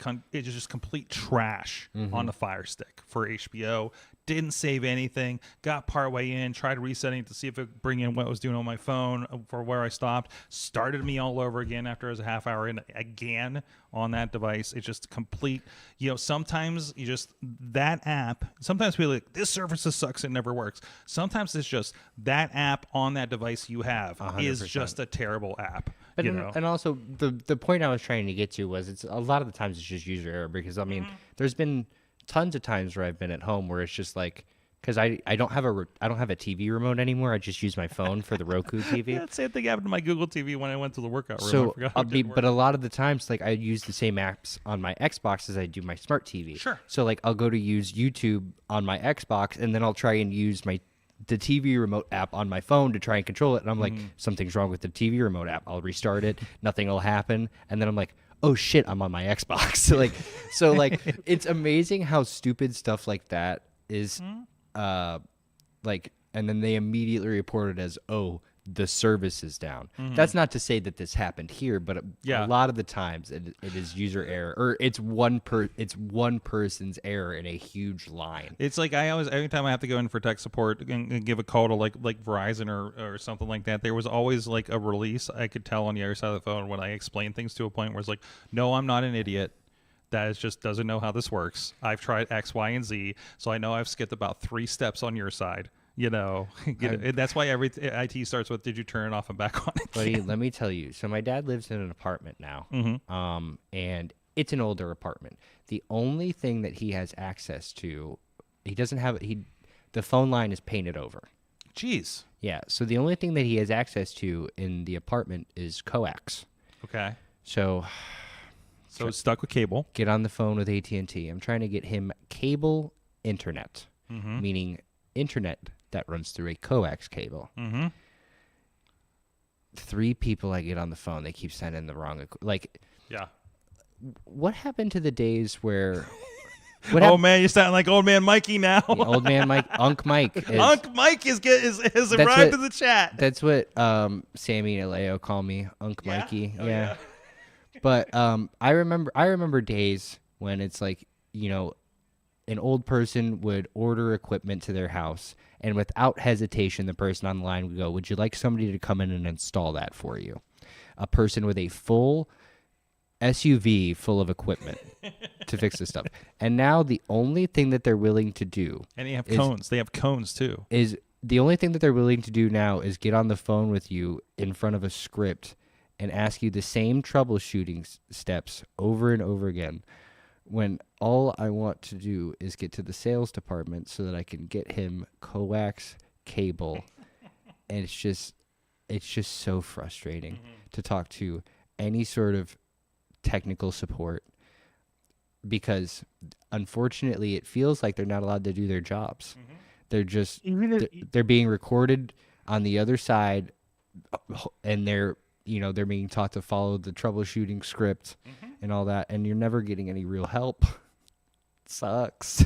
S5: trash on the Fire Stick for HBO. Didn't save anything. Got partway in, tried resetting to see if it would bring in what I was doing on my phone for where I stopped. Started me all over again after I was a half hour in again on that device. It's just complete. Sometimes that app, sometimes people are like, this service sucks, it never works. Sometimes it's just that app on that device you have 100%. Is just a terrible app.
S8: And also the point I was trying to get to was it's a lot of the times it's just user error, because I mean there's been tons of times where I've been at home where it's just like, because I don't have a TV remote anymore. I just use my phone for the Roku TV.
S5: Yeah, same thing happened to my Google TV when I went to the workout room.
S8: So, but a lot of the times, like, I use the same apps on my Xbox as I do my smart TV.
S5: Sure.
S8: So like I'll go to use YouTube on my Xbox, and then I'll try and use the TV remote app on my phone to try and control it. And I'm like, something's wrong with the TV remote app. I'll restart it. Nothing will happen. And then I'm like, oh shit, I'm on my Xbox. So it's amazing how stupid stuff like that is. And then they immediately report it as, oh, the service is down. That's not to say that this happened here, but a lot of the times it is user error, or it's one person's error in a huge line.
S5: It's like every time I have to go in for tech support and give a call to like Verizon or something like that, there was always like a release I could tell on the other side of the phone when I explained things to a point where it's like, no, I'm not an idiot. That just doesn't know how this works. I've tried X, Y, and Z, so I know I've skipped about 3 steps on your side. And that's why every IT starts with, did you turn it off and back on it?
S8: Buddy, let me tell you. So my dad lives in an apartment now, and it's an older apartment. The only thing that he has access to, the phone line is painted over.
S5: Jeez.
S8: Yeah, so the only thing that he has access to in the apartment is coax.
S5: Okay.
S8: So
S5: it's stuck with cable.
S8: Get on the phone with AT&T. I'm trying to get him cable internet, meaning internet that runs through a coax cable. 3 people I get on the phone, they keep sending the wrong. What happened to the days where?
S5: Man, you sound like old man Mikey now.
S8: Yeah, old man Mike, Unc Mike.
S5: Unc Mike has arrived in the chat.
S8: That's what Sammy and Leo call me, Unc Mikey. Oh, yeah. But I remember days when it's like, an old person would order equipment to their house, and without hesitation, the person on the line would go, would you like somebody to come in and install that for you? A person with a full SUV full of equipment to fix this stuff. And now the only thing that they're willing to do...
S5: And they have cones. They have cones, too.
S8: ...is the only thing that they're willing to do now is get on the phone with you in front of a script and ask you the same troubleshooting steps over and over again, when all I want to do is get to the sales department so that I can get him coax cable. And it's just so frustrating to talk to any sort of technical support, because unfortunately it feels like they're not allowed to do their jobs. They're just they're being recorded on the other side, and they're being taught to follow the troubleshooting script and all that, and you're never getting any real help. It sucks.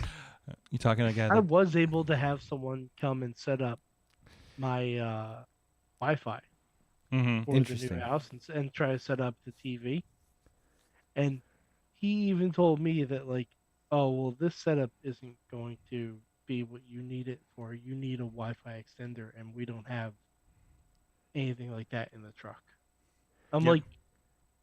S5: You talking again?
S7: I was able to have someone come and set up my Wi-Fi for the
S8: Interesting.
S7: new house and try to set up the TV. And he even told me that, like, oh, well, this setup isn't going to be what you need it for. You need a Wi-Fi extender, and we don't have anything like that in the truck. I'm like,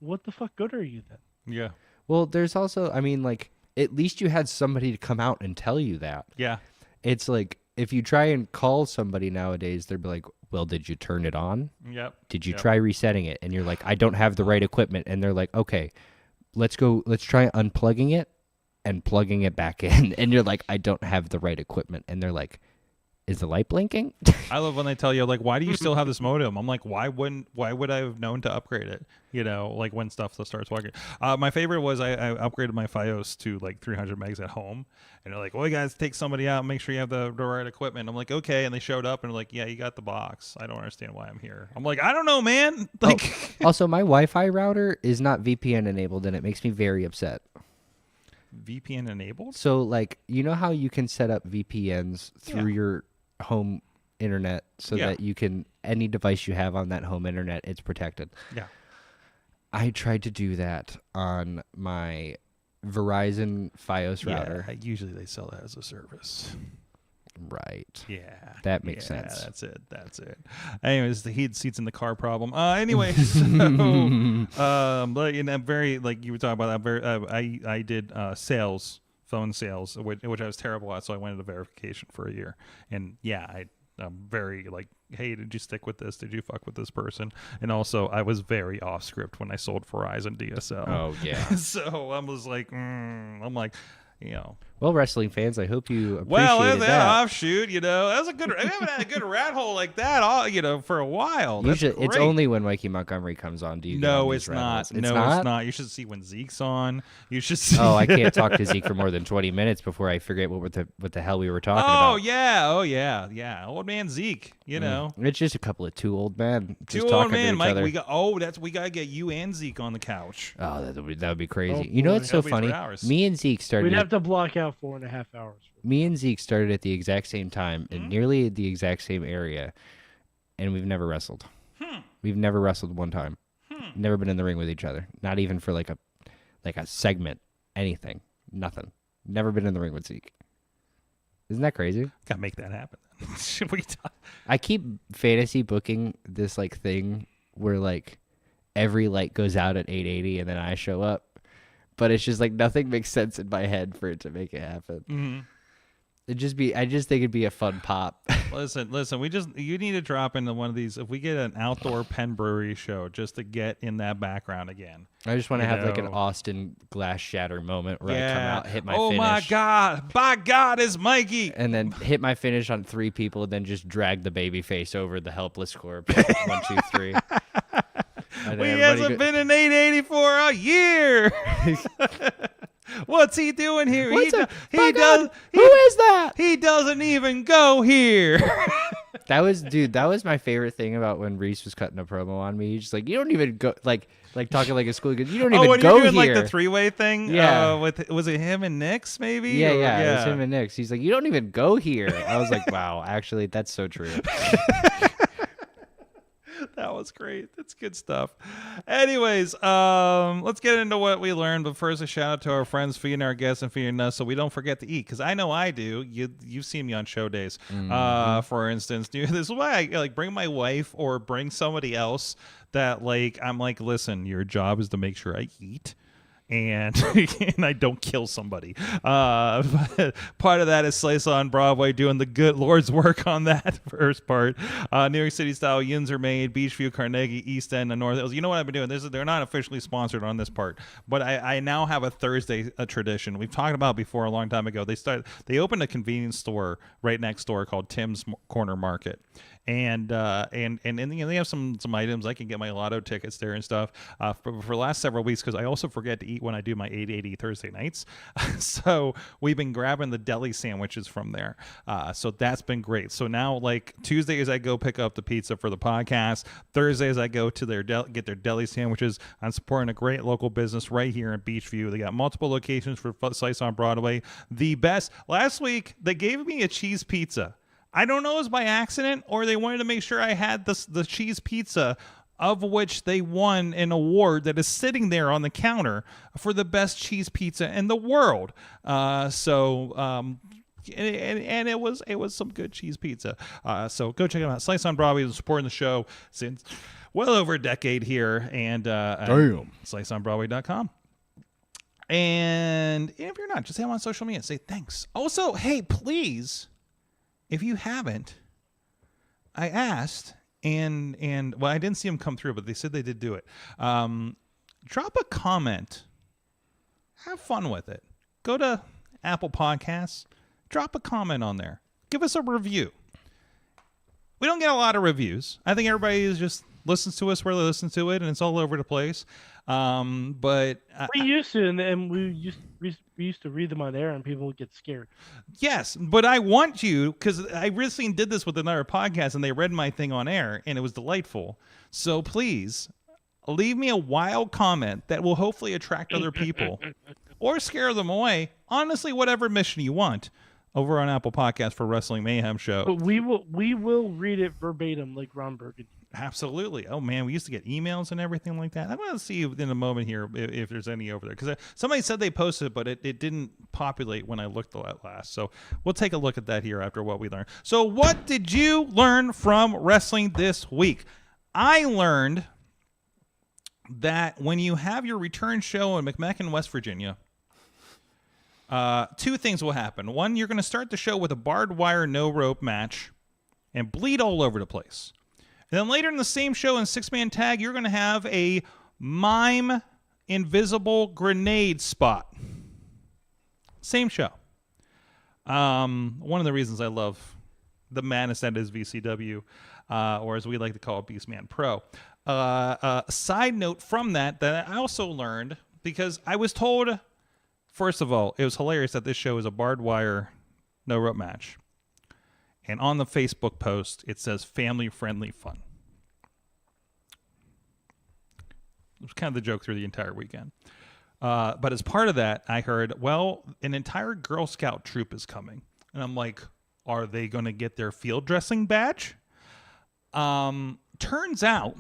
S7: what the fuck good are you then?
S5: Yeah.
S8: Well, there's also, I mean, like, at least you had somebody to come out and tell you that.
S5: Yeah.
S8: It's like, if you try and call somebody nowadays, they'll be like, well, did you turn it on?
S5: Yep.
S8: Did you try resetting it? And you're like, I don't have the right equipment. And they're like, okay, let's try unplugging it and plugging it back in. And you're like, I don't have the right equipment. And they're like, is the light blinking?
S5: I love when they tell you, like, why do you still have this modem? I'm like, why would I have known to upgrade it? Like when stuff starts working. My favorite was I upgraded my Fios to like 300 megs at home, and they're like, well, you guys take somebody out and make sure you have the right equipment. I'm like, okay. And they showed up and they're like, yeah, you got the box. I don't understand why I'm here. I'm like, I don't know, man. Like,
S8: Also, my Wi-Fi router is not VPN enabled, and it makes me very upset.
S5: VPN enabled?
S8: So, like, you know how you can set up VPNs through your home internet so that you can, any device you have on that home internet, it's protected.
S5: Yeah.
S8: I tried to do that on my Verizon Fios router.
S5: Yeah, usually they sell that as a service.
S8: Right.
S5: Yeah.
S8: That makes sense.
S5: That's it. Anyways, the heated seats in the car problem. Anyways, so, but very, like you were talking about that, I did sales, phone sales, which I was terrible at, so I went into verification for a year. And yeah, I'm very like, hey, did you stick with this? Did you fuck with this person? And also, I was very off script when I sold Verizon DSL.
S8: Oh, yeah.
S5: So I was like, I'm like,
S8: Well, wrestling fans, I hope you appreciated
S5: well,
S8: that.
S5: offshoot, that's a good. I haven't had a good rat hole like that, for a while. That's
S8: It's
S5: great.
S8: only when Mikey Montgomery comes on. Do you?
S5: No,
S8: get on
S5: it's
S8: these rat
S5: not.
S8: holes? It's
S5: No,
S8: not?
S5: it's not. You should see when Zeke's on. You should see.
S8: Oh, I can't talk to Zeke for more than 20 minutes before I forget what the hell we were talking about.
S5: Oh yeah. Old man Zeke.
S8: It's just a couple of two old men. Just
S5: Two old
S8: talking to
S5: man,
S8: each
S5: Mike.
S8: other.
S5: We gotta get you and Zeke on the couch.
S8: Oh, that would be crazy.
S7: Oh,
S8: you know
S7: boy.
S8: what's so
S5: That'll be
S8: funny?
S5: 3 hours.
S8: Me and Zeke started.
S7: We'd have to block out 4.5 hours.
S8: Me and Zeke started at the exact same time in nearly the exact same area, and we've never wrestled. We've never wrestled one time. Never been in the ring with each other. Not even for like a segment, anything, nothing. Never been in the ring with Zeke. Isn't that crazy?
S5: Gotta make that happen. What are you talking?
S8: I keep fantasy booking this like thing where like every light goes out at 8:80 and then I show up, but it's just like nothing makes sense in my head for it to make it happen. I just think it'd be a fun pop.
S5: Listen. You need to drop into one of these. If we get an outdoor Penn Brewery show, just to get in that background again.
S8: I just want to
S5: You
S8: have like an
S5: know.
S8: Austin glass shatter moment where I come out, hit my
S5: oh
S8: finish.
S5: my God! By God, it's Mikey.
S8: And then hit my finish on 3 people, and then just drag the baby face over the helpless corpse. 1, 2, 3. And
S5: He
S8: then
S5: hasn't
S8: everybody
S5: been in 880 for a year. What's he doing here?
S8: Who is that?
S5: He doesn't even go here.
S8: That was my favorite thing about when Reese was cutting a promo on me. He's just like, you don't even go like talking like a school kid. You don't even
S5: when
S8: go
S5: you're doing
S8: here.
S5: like the 3-way thing.
S8: Yeah.
S5: Was it him and Nix maybe?
S8: Yeah,
S5: Or-
S8: it was him and Nick's. He's like, you don't even go here. I was like, wow, actually, that's so true.
S5: That was great. That's good stuff. Anyways, let's get into what we learned. But first, a shout out to our friends feeding our guests and feeding us, so we don't forget to eat. Because I know I do. You've seen me on show days. For instance, this is why I like bring my wife or bring somebody else that like I'm like, listen, your job is to make sure I eat. and and I don't kill somebody. But part of that is Slice on Broadway doing the good Lord's work on that first part. New York City style yins are made, Beachview, Carnegie, East End, and North Hills. You know what I've been doing? They're not officially sponsored on this part, but I now have a Thursday tradition. We've talked about before a long time ago. They opened a convenience store right next door called Tim's Corner Market. And they have some items. I can get my lotto tickets there and stuff for the last several weeks, because I also forget to eat when I do my 880 Thursday nights. So we've been grabbing the deli sandwiches from there. So that's been great. So now, like, Tuesdays I go pick up the pizza for the podcast. Thursdays I go to get their deli sandwiches. I'm supporting a great local business right here in Beachview. They got multiple locations for Slice on Broadway. The best. Last week they gave me a cheese pizza. I don't know if it was by accident or they wanted to make sure I had the cheese pizza, of which they won an award that is sitting there on the counter for the best cheese pizza in the world. And it was some good cheese pizza. So go check it out. Slice on Broadway is supporting the show since well over a decade here, and sliceonbroadway.com. And if you're not, just say I'm on social media and say thanks. Also, hey, please, if you haven't, I asked, and well, I didn't see them come through, but they said they did do it. Drop a comment. Have fun with it. Go to Apple Podcasts. Drop a comment on there. Give us a review. We don't get a lot of reviews. I think everybody is just listens to us where they listen to it, and it's all over the place. But
S7: we used to, and we used to read them on air, and people would get scared.
S5: Yes, but I want you, because I recently did this with another podcast, and they read my thing on air, and it was delightful. So please leave me a wild comment that will hopefully attract other people or scare them away. Honestly, whatever mission you want. Over on Apple Podcasts for Wrestling Mayhem Show.
S7: But we will read it verbatim like Ron Burgundy.
S5: Absolutely. Oh man, we used to get emails and everything like that. I'm going to see in a moment here if there's any over there, because somebody said they posted, but it didn't populate when I looked at last. So we'll take a look at that here after what we learned. So what did you learn from wrestling this week? I learned that when you have your return show in McMecken, West Virginia, two things will happen. One, you're going to start the show with a barbed wire no rope match and bleed all over the place. And then later in the same show in six-man tag, you're going to have a mime invisible grenade spot. Same show. One of the reasons I love the madness that is VCW, or as we like to call it, Beastman Pro. Side note from that I also learned, because I was told, first of all, it was hilarious that this show is a barbed wire no rope match. And on the Facebook post, it says family-friendly fun. It was kind of the joke through the entire weekend. But as part of that, I heard, well, an entire Girl Scout troop is coming. And I'm like, are they going to get their field dressing badge? Turns out,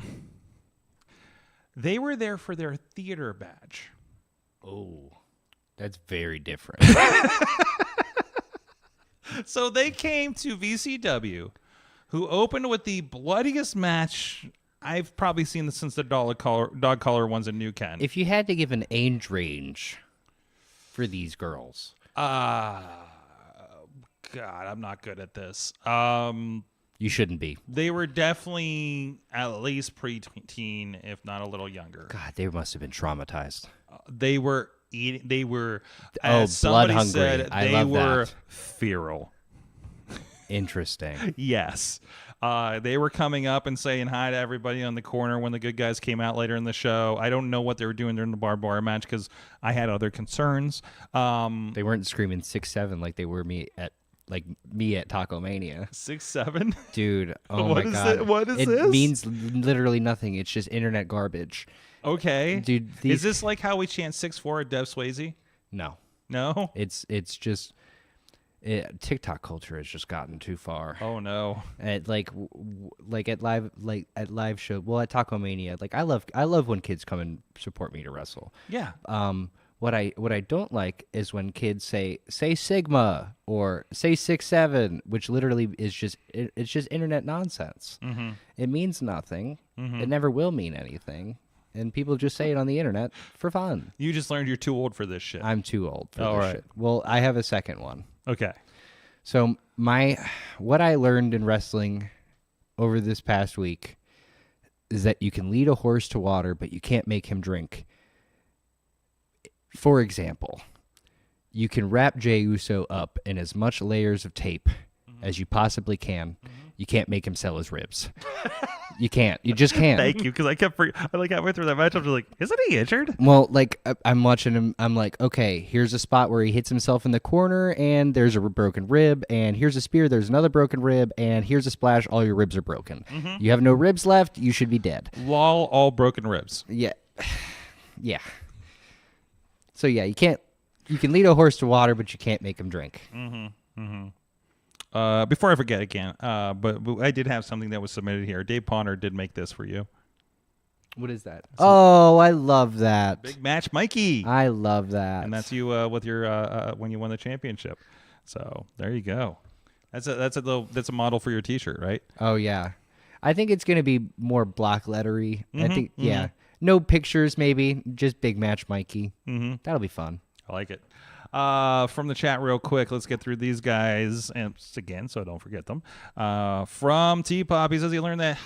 S5: they were there for their theater badge.
S8: Oh, that's very different.
S5: So they came to VCW, who opened with the bloodiest match I've probably seen since the dog collar ones in New Kent.
S8: If you had to give an age range for these girls,
S5: God, I'm not good at this.
S8: you shouldn't be.
S5: They were definitely at least pre-teen, if not a little younger.
S8: God, they must have been traumatized.
S5: They were eating. They were,
S8: blood
S5: somebody
S8: hungry.
S5: said,
S8: I
S5: they
S8: love
S5: were
S8: that.
S5: feral.
S8: Interesting.
S5: Yes. They were coming up and saying hi to everybody on the corner when the good guys came out later in the show. I don't know what they were doing during the barbed wire match because I had other concerns.
S8: They weren't screaming 6'7" like they were me at Taco Mania.
S5: 6'7"?
S8: Dude, oh
S5: What
S8: my
S5: is
S8: God.
S5: it? What is this?
S8: It means literally nothing. It's just internet garbage.
S5: Okay.
S8: Dude,
S5: is this like how we chant 6'4" at Dev Swayze?
S8: No.
S5: No?
S8: It's just TikTok culture has just gotten too far.
S5: Oh no.
S8: At at live show, well, at Taco Mania, I love when kids come and support me to wrestle.
S5: Yeah.
S8: What I don't like is when kids say Sigma or say 6'7", which literally is just internet nonsense.
S5: Mm-hmm.
S8: It means nothing.
S5: Mm-hmm.
S8: It never will mean anything. and people just say it on the internet for fun.
S5: You just learned you're too old for this shit.
S8: I'm too old for
S5: All
S8: this
S5: right.
S8: shit. Well, I have a second one.
S5: Okay.
S8: So what I learned in wrestling over this past week is that you can lead a horse to water, but you can't make him drink. For example, you can wrap Jey Uso up in as much layers of tape as you possibly can. You can't make him sell his ribs. You can't. You just can't.
S5: Thank you, because I kept halfway through that match, I was like, isn't he injured?
S8: Well, like, I'm watching him. I'm like, okay, here's a spot where he hits himself in the corner, and there's a broken rib, and here's a spear, there's another broken rib, and here's a splash, all your ribs are broken. You have no ribs left, you should be dead.
S5: Lol, all broken ribs.
S8: Yeah. Yeah. So, yeah, you can lead a horse to water, but you can't make him drink.
S5: Before I forget again, but I did have something that was submitted here. Dave Ponder did make this for you.
S8: What is that? Oh, I love that.
S5: Big match, Mikey.
S8: I love that.
S5: And that's you with your when you won the championship. So there you go. That's a model for your T-shirt, right?
S8: Oh yeah, I think it's gonna be more block lettery. I think no pictures, maybe just big match, Mikey. That'll be fun.
S5: I like it. From the chat real quick, let's get through these guys and again, so I don't forget them. From T-Pop, he says he learned that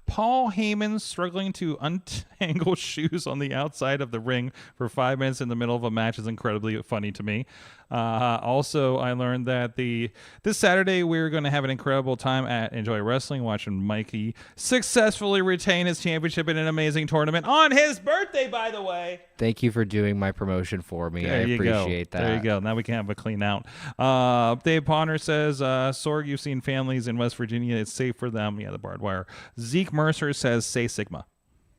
S5: Paul Heyman struggling to untangle shoes on the outside of the ring for 5 minutes in the middle of a match is incredibly funny to me. Also, I learned that this Saturday we're going to have an incredible time at Enjoy Wrestling, watching Mikey successfully retain his championship in an amazing tournament on his birthday, by the way.
S8: Thank you for doing my promotion for me. I appreciate that.
S5: There you go. Now we can have a clean out. Dave Ponder says, Sorg, you've seen families in West Virginia. It's safe for them. Yeah, the barbed wire. Zeke Mercer says, say Sigma.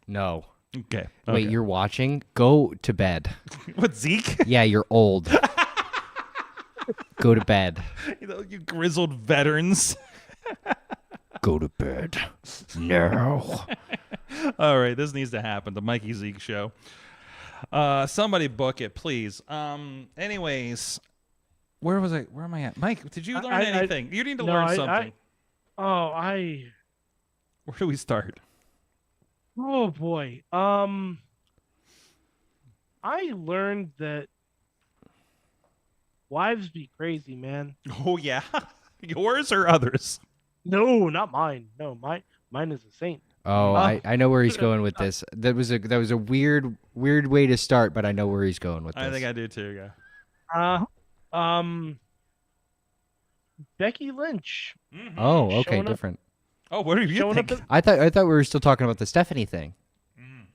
S8: No.
S5: Okay.
S8: Wait, you're watching? Go to bed.
S5: What, Zeke?
S8: Yeah, you're old. Go to bed.
S5: You grizzled veterans.
S8: Go to bed. No.
S5: All right, this needs to happen. The Mikey Zeke show. Somebody book it, please. Anyways, where am I at? Mike, did you learn anything? You need to learn something. Where do we start?
S7: Oh boy. I learned that wives be crazy, man.
S5: Oh yeah. Yours or others?
S7: No, not mine. No, mine is a saint.
S8: Oh, I know where he's going with this. That was a weird way to start, but I know where he's going with this.
S5: I think I do too, yeah.
S7: Becky Lynch.
S8: Oh, okay, different.
S5: Oh, what are you thinking?
S8: I thought we were still talking about the Stephanie thing.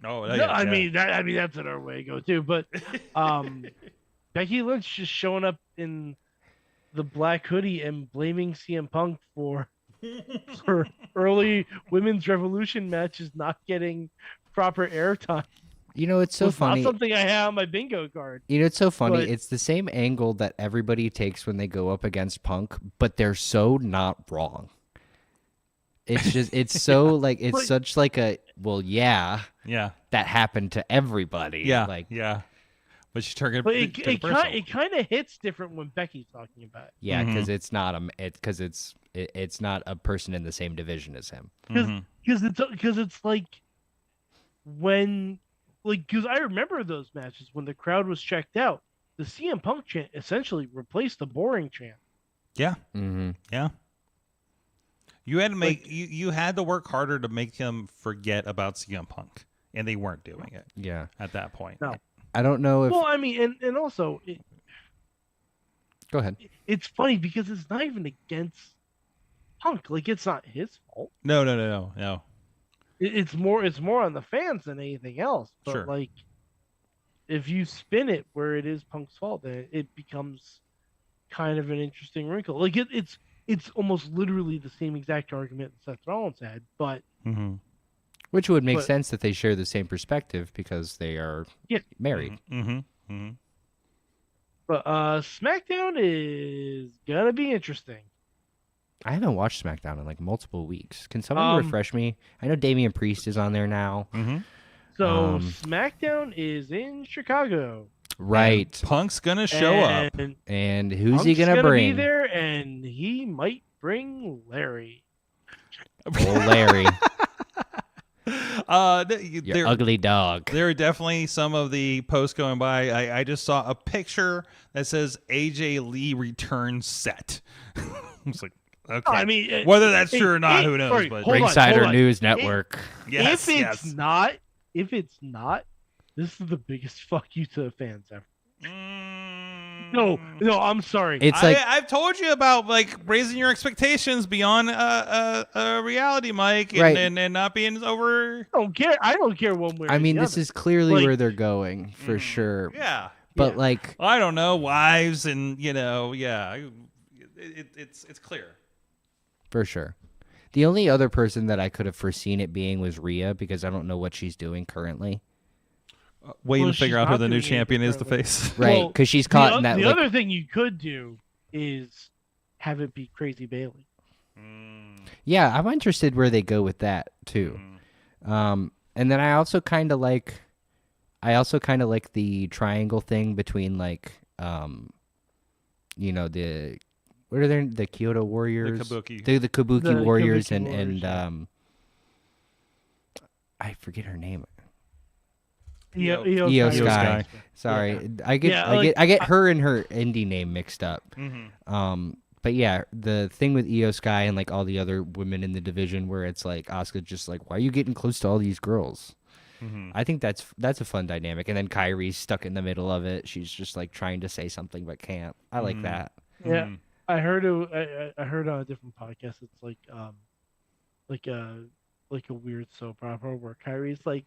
S5: Oh,
S7: no, I mean that's another way to go too. But Becky Lynch just showing up in the black hoodie and blaming CM Punk for early women's revolution matches not getting proper airtime.
S8: You know, it's so funny.
S7: Not something I have on my bingo card.
S8: You know, it's so funny.
S7: But
S8: it's the same angle that everybody takes when they go up against Punk, but they're so not wrong. It's just, it's so like, it's such like a, well, yeah, that happened to everybody.
S5: Yeah,
S8: like,
S5: yeah. But she's targeted.
S7: But it kind of hits different when Becky's talking about it.
S8: Yeah, because it's not it's not a person in the same division as him.
S7: Because it's like when, like, because I remember those matches when the crowd was checked out. The CM Punk chant essentially replaced the boring chant.
S5: Yeah. Yeah. You had to make you had to work harder to make him forget about CM Punk, and they weren't doing it.
S8: Yeah.
S5: At that point.
S7: No.
S8: I don't know if.
S7: Well, I mean, and also,
S8: go ahead.
S7: It's funny because it's not even against Punk. Like, it's not his fault.
S5: No.
S7: It's more on the fans than anything else. But
S5: Sure.
S7: like, if you spin it where it is Punk's fault, then it becomes kind of an interesting wrinkle. Like it's almost literally the same exact argument Seth Rollins had, but
S8: which would make sense that they share the same perspective because they are married.
S7: But SmackDown is gonna be interesting.
S8: I haven't watched SmackDown in like multiple weeks. Can someone refresh me? I know Damian Priest is on there now.
S7: So SmackDown is in Chicago.
S8: Right.
S5: And Punk's gonna show up.
S8: And who's
S7: Punk's
S8: he gonna bring?
S7: Be there, and he might bring Larry.
S8: Oh, Larry. You ugly dog.
S5: There are definitely some of the posts going by. I just saw a picture that says AJ Lee returns set. I was like, okay.
S7: I mean,
S5: whether that's true or not, who knows?
S7: sorry,
S5: But
S7: hold on,
S8: Ringsider
S7: hold on.
S8: News Network.
S5: yes,
S7: if
S5: yes.
S7: it's not, this is the biggest fuck you to the fans ever.
S5: Mm.
S7: No, I'm sorry.
S8: It's like
S5: I've told you about like raising your expectations beyond reality, Mike, and,
S8: Right.
S5: and not being over.
S7: I don't care one way.
S8: I mean,
S7: or the
S8: this
S7: other.
S8: is clearly
S7: Like-
S8: where they're going for sure.
S5: Yeah,
S8: But
S7: Yeah.
S8: like,
S5: I don't know, wives, and it's clear.
S8: for sure. The only other person that I could have foreseen it being was Rhea, because I don't know what she's doing currently.
S5: Waiting
S7: Well,
S5: to figure
S7: she's
S5: out who
S7: not
S5: the new
S7: doing
S5: champion
S7: anything
S5: is to
S7: currently.
S5: face.
S8: Right,
S7: Well,
S8: because she's caught in that.
S7: The
S8: Like,
S7: other thing you could do is have it be Crazy Bailey.
S8: yeah, I'm interested where they go with that too. And then I also kind of like the triangle thing between like, the what are they? The Kyoto Warriors,
S5: Kabuki.
S8: the Kabuki
S7: The
S8: Warriors,
S7: Kabuki
S8: and
S7: Warriors, yeah.
S8: I forget her name.
S5: Io
S8: Io
S5: Sky.
S8: Sky. Sorry, I get
S7: Yeah,
S8: I get her and her indie name mixed up.
S5: Mm-hmm.
S8: But yeah, the thing with Io Sky and like all the other women in the division, where it's like Asuka's just like, why are you getting close to all these girls?
S5: Mm-hmm.
S8: I think that's a fun dynamic. And then Kyrie's stuck in the middle of it. She's just like trying to say something but can't. I like that.
S7: Yeah, I heard I heard on a different podcast. It's like a weird soap opera where Kyrie's like,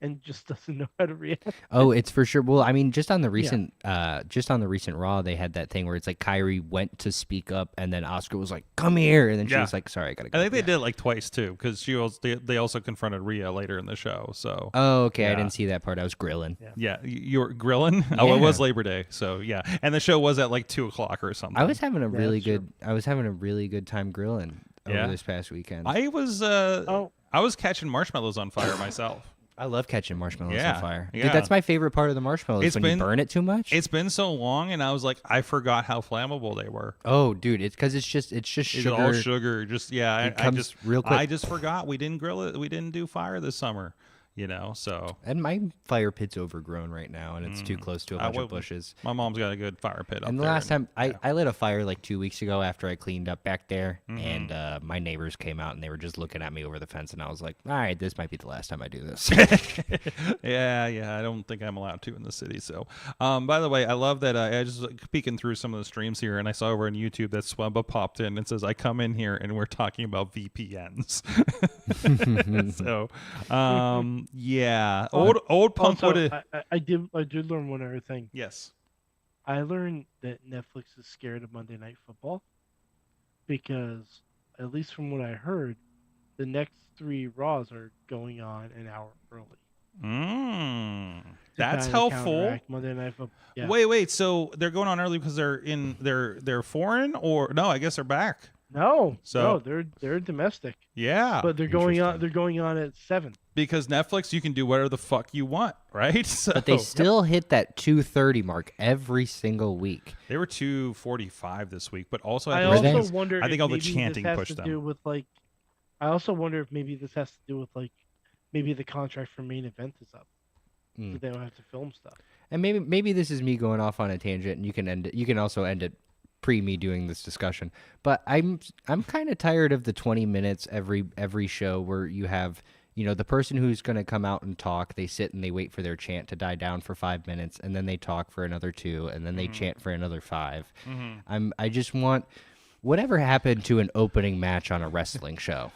S7: and just doesn't know how to react.
S8: Oh, it's for sure. Well, I mean, just on the recent Raw, they had that thing where it's like Kyrie went to speak up, and then Asuka was like, "Come here," and then she
S5: Yeah.
S8: was like, "Sorry, I gotta go."
S5: I think they did it like twice too, because they also confronted Rhea later in the show. So
S8: Oh, okay. I
S5: Yeah.
S8: didn't see that part. I was grilling.
S5: yeah, you were grilling. Oh, it
S8: Yeah.
S5: was Labor Day, so yeah, and the show was at like 2:00 or something.
S8: I was having a really
S7: that's true.
S8: good. I was having a really good time grilling over
S5: Yeah.
S8: this past weekend.
S5: I was I was catching marshmallows on fire myself.
S8: I love catching marshmallows
S5: Yeah,
S8: on fire.
S5: yeah.
S8: Dude, that's my favorite part of the marshmallows.
S5: It's
S8: When
S5: been-
S8: you burn it too much.
S5: It's been so long, and I was like, I forgot how flammable they were.
S8: Oh, dude, it's because it's just
S5: It's
S8: sugar.
S5: all sugar. Just yeah,
S8: It
S5: I
S8: comes
S5: just
S8: real quick.
S5: I just forgot we didn't grill it. We didn't do fire this summer. So
S8: And my fire pit's overgrown right now, and it's too close to a bunch of bushes.
S5: My mom's got a good fire pit up
S8: And the
S5: there.
S8: last time I lit a fire like 2 weeks ago after I cleaned up back there, and my neighbors came out and they were just looking at me over the fence, and I was like, all right, this might be the last time I do this.
S5: Yeah, I don't think I'm allowed to in the city. So, by the way, I love that. I just like, peeking through some of the streams here, and I saw over on YouTube that Swemba popped in and says, "I come in here and we're talking about VPNs." So, yeah, old punk
S7: Also,
S5: would.
S7: I did learn one other thing.
S5: Yes.
S7: I learned that Netflix is scared of Monday Night Football because, at least from what I heard, the next 3 Raws are going on an hour early. to
S5: That's
S7: kinda
S5: helpful.
S7: counteract Monday Night Football. Yeah.
S5: Wait. So they're going on early because they're foreign, or no? I guess they're back.
S7: No,
S5: So-
S7: they're domestic,
S5: Yeah,
S7: but they're going on. They're going on at 7.
S5: because Netflix, you can do whatever the fuck you want, right? So
S8: But they still hit that 2:30 mark every single week.
S5: they were 2:45 this week, but also
S7: I
S8: Were they?
S7: also wonder.
S5: I think
S7: if
S5: all the
S7: maybe
S5: chanting
S7: this has
S5: pushed
S7: to
S5: them.
S7: do with like. I also wonder if maybe this has to do with like, maybe the contract for main event is up, so they don't have to film stuff.
S8: And maybe this is me going off on a tangent, and you can end it. You can also end it pre me doing this discussion. But I'm kind of tired of the 20 minutes every show where you have, the person who's going to come out and talk. They sit and they wait for their chant to die down for 5 minutes, and then they talk for another 2, and then they chant for another 5. I just want whatever happened to an opening match on a wrestling show.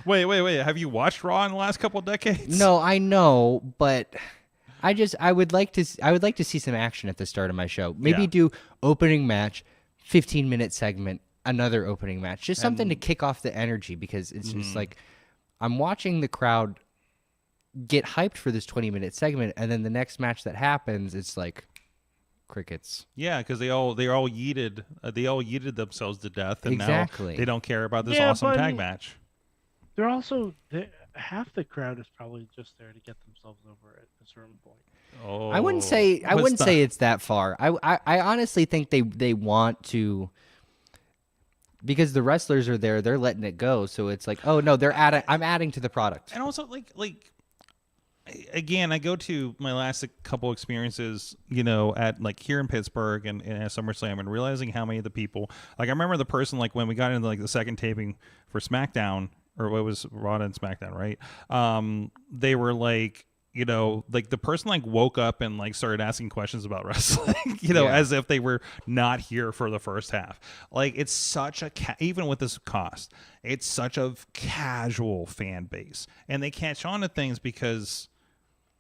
S5: Wait. Have you watched Raw in the last couple of decades?
S8: No, I know, but I would like to see some action at the start of my show. Maybe
S5: Yeah.
S8: do opening match, 15-minute segment, another opening match, just something to kick off the energy, because it's just like I'm watching the crowd get hyped for this 20-minute segment, and then the next match that happens, it's like crickets.
S5: Yeah, because they all yeeted themselves to death, and
S8: Exactly.
S5: now they don't care about this
S7: Yeah,
S5: awesome
S7: but I
S5: tag
S7: mean-
S5: match.
S7: They're also half the crowd is probably just there to get themselves over at a certain point.
S5: Oh,
S8: I wouldn't say
S5: what's the-
S8: it's that far. I honestly think they want to. because the wrestlers are there, they're letting it go. So it's like, oh no, I'm adding to the product.
S5: And also again, I go to my last couple experiences, at like here in Pittsburgh and at SummerSlam, and realizing how many of the people, like I remember the person, like when we got into like the second taping for SmackDown, or what was Raw and SmackDown, right? They were like, like the person like woke up and like started asking questions about wrestling, as if they were not here for the first half. Like it's such a, even with this cost, it's such a casual fan base, and they catch on to things because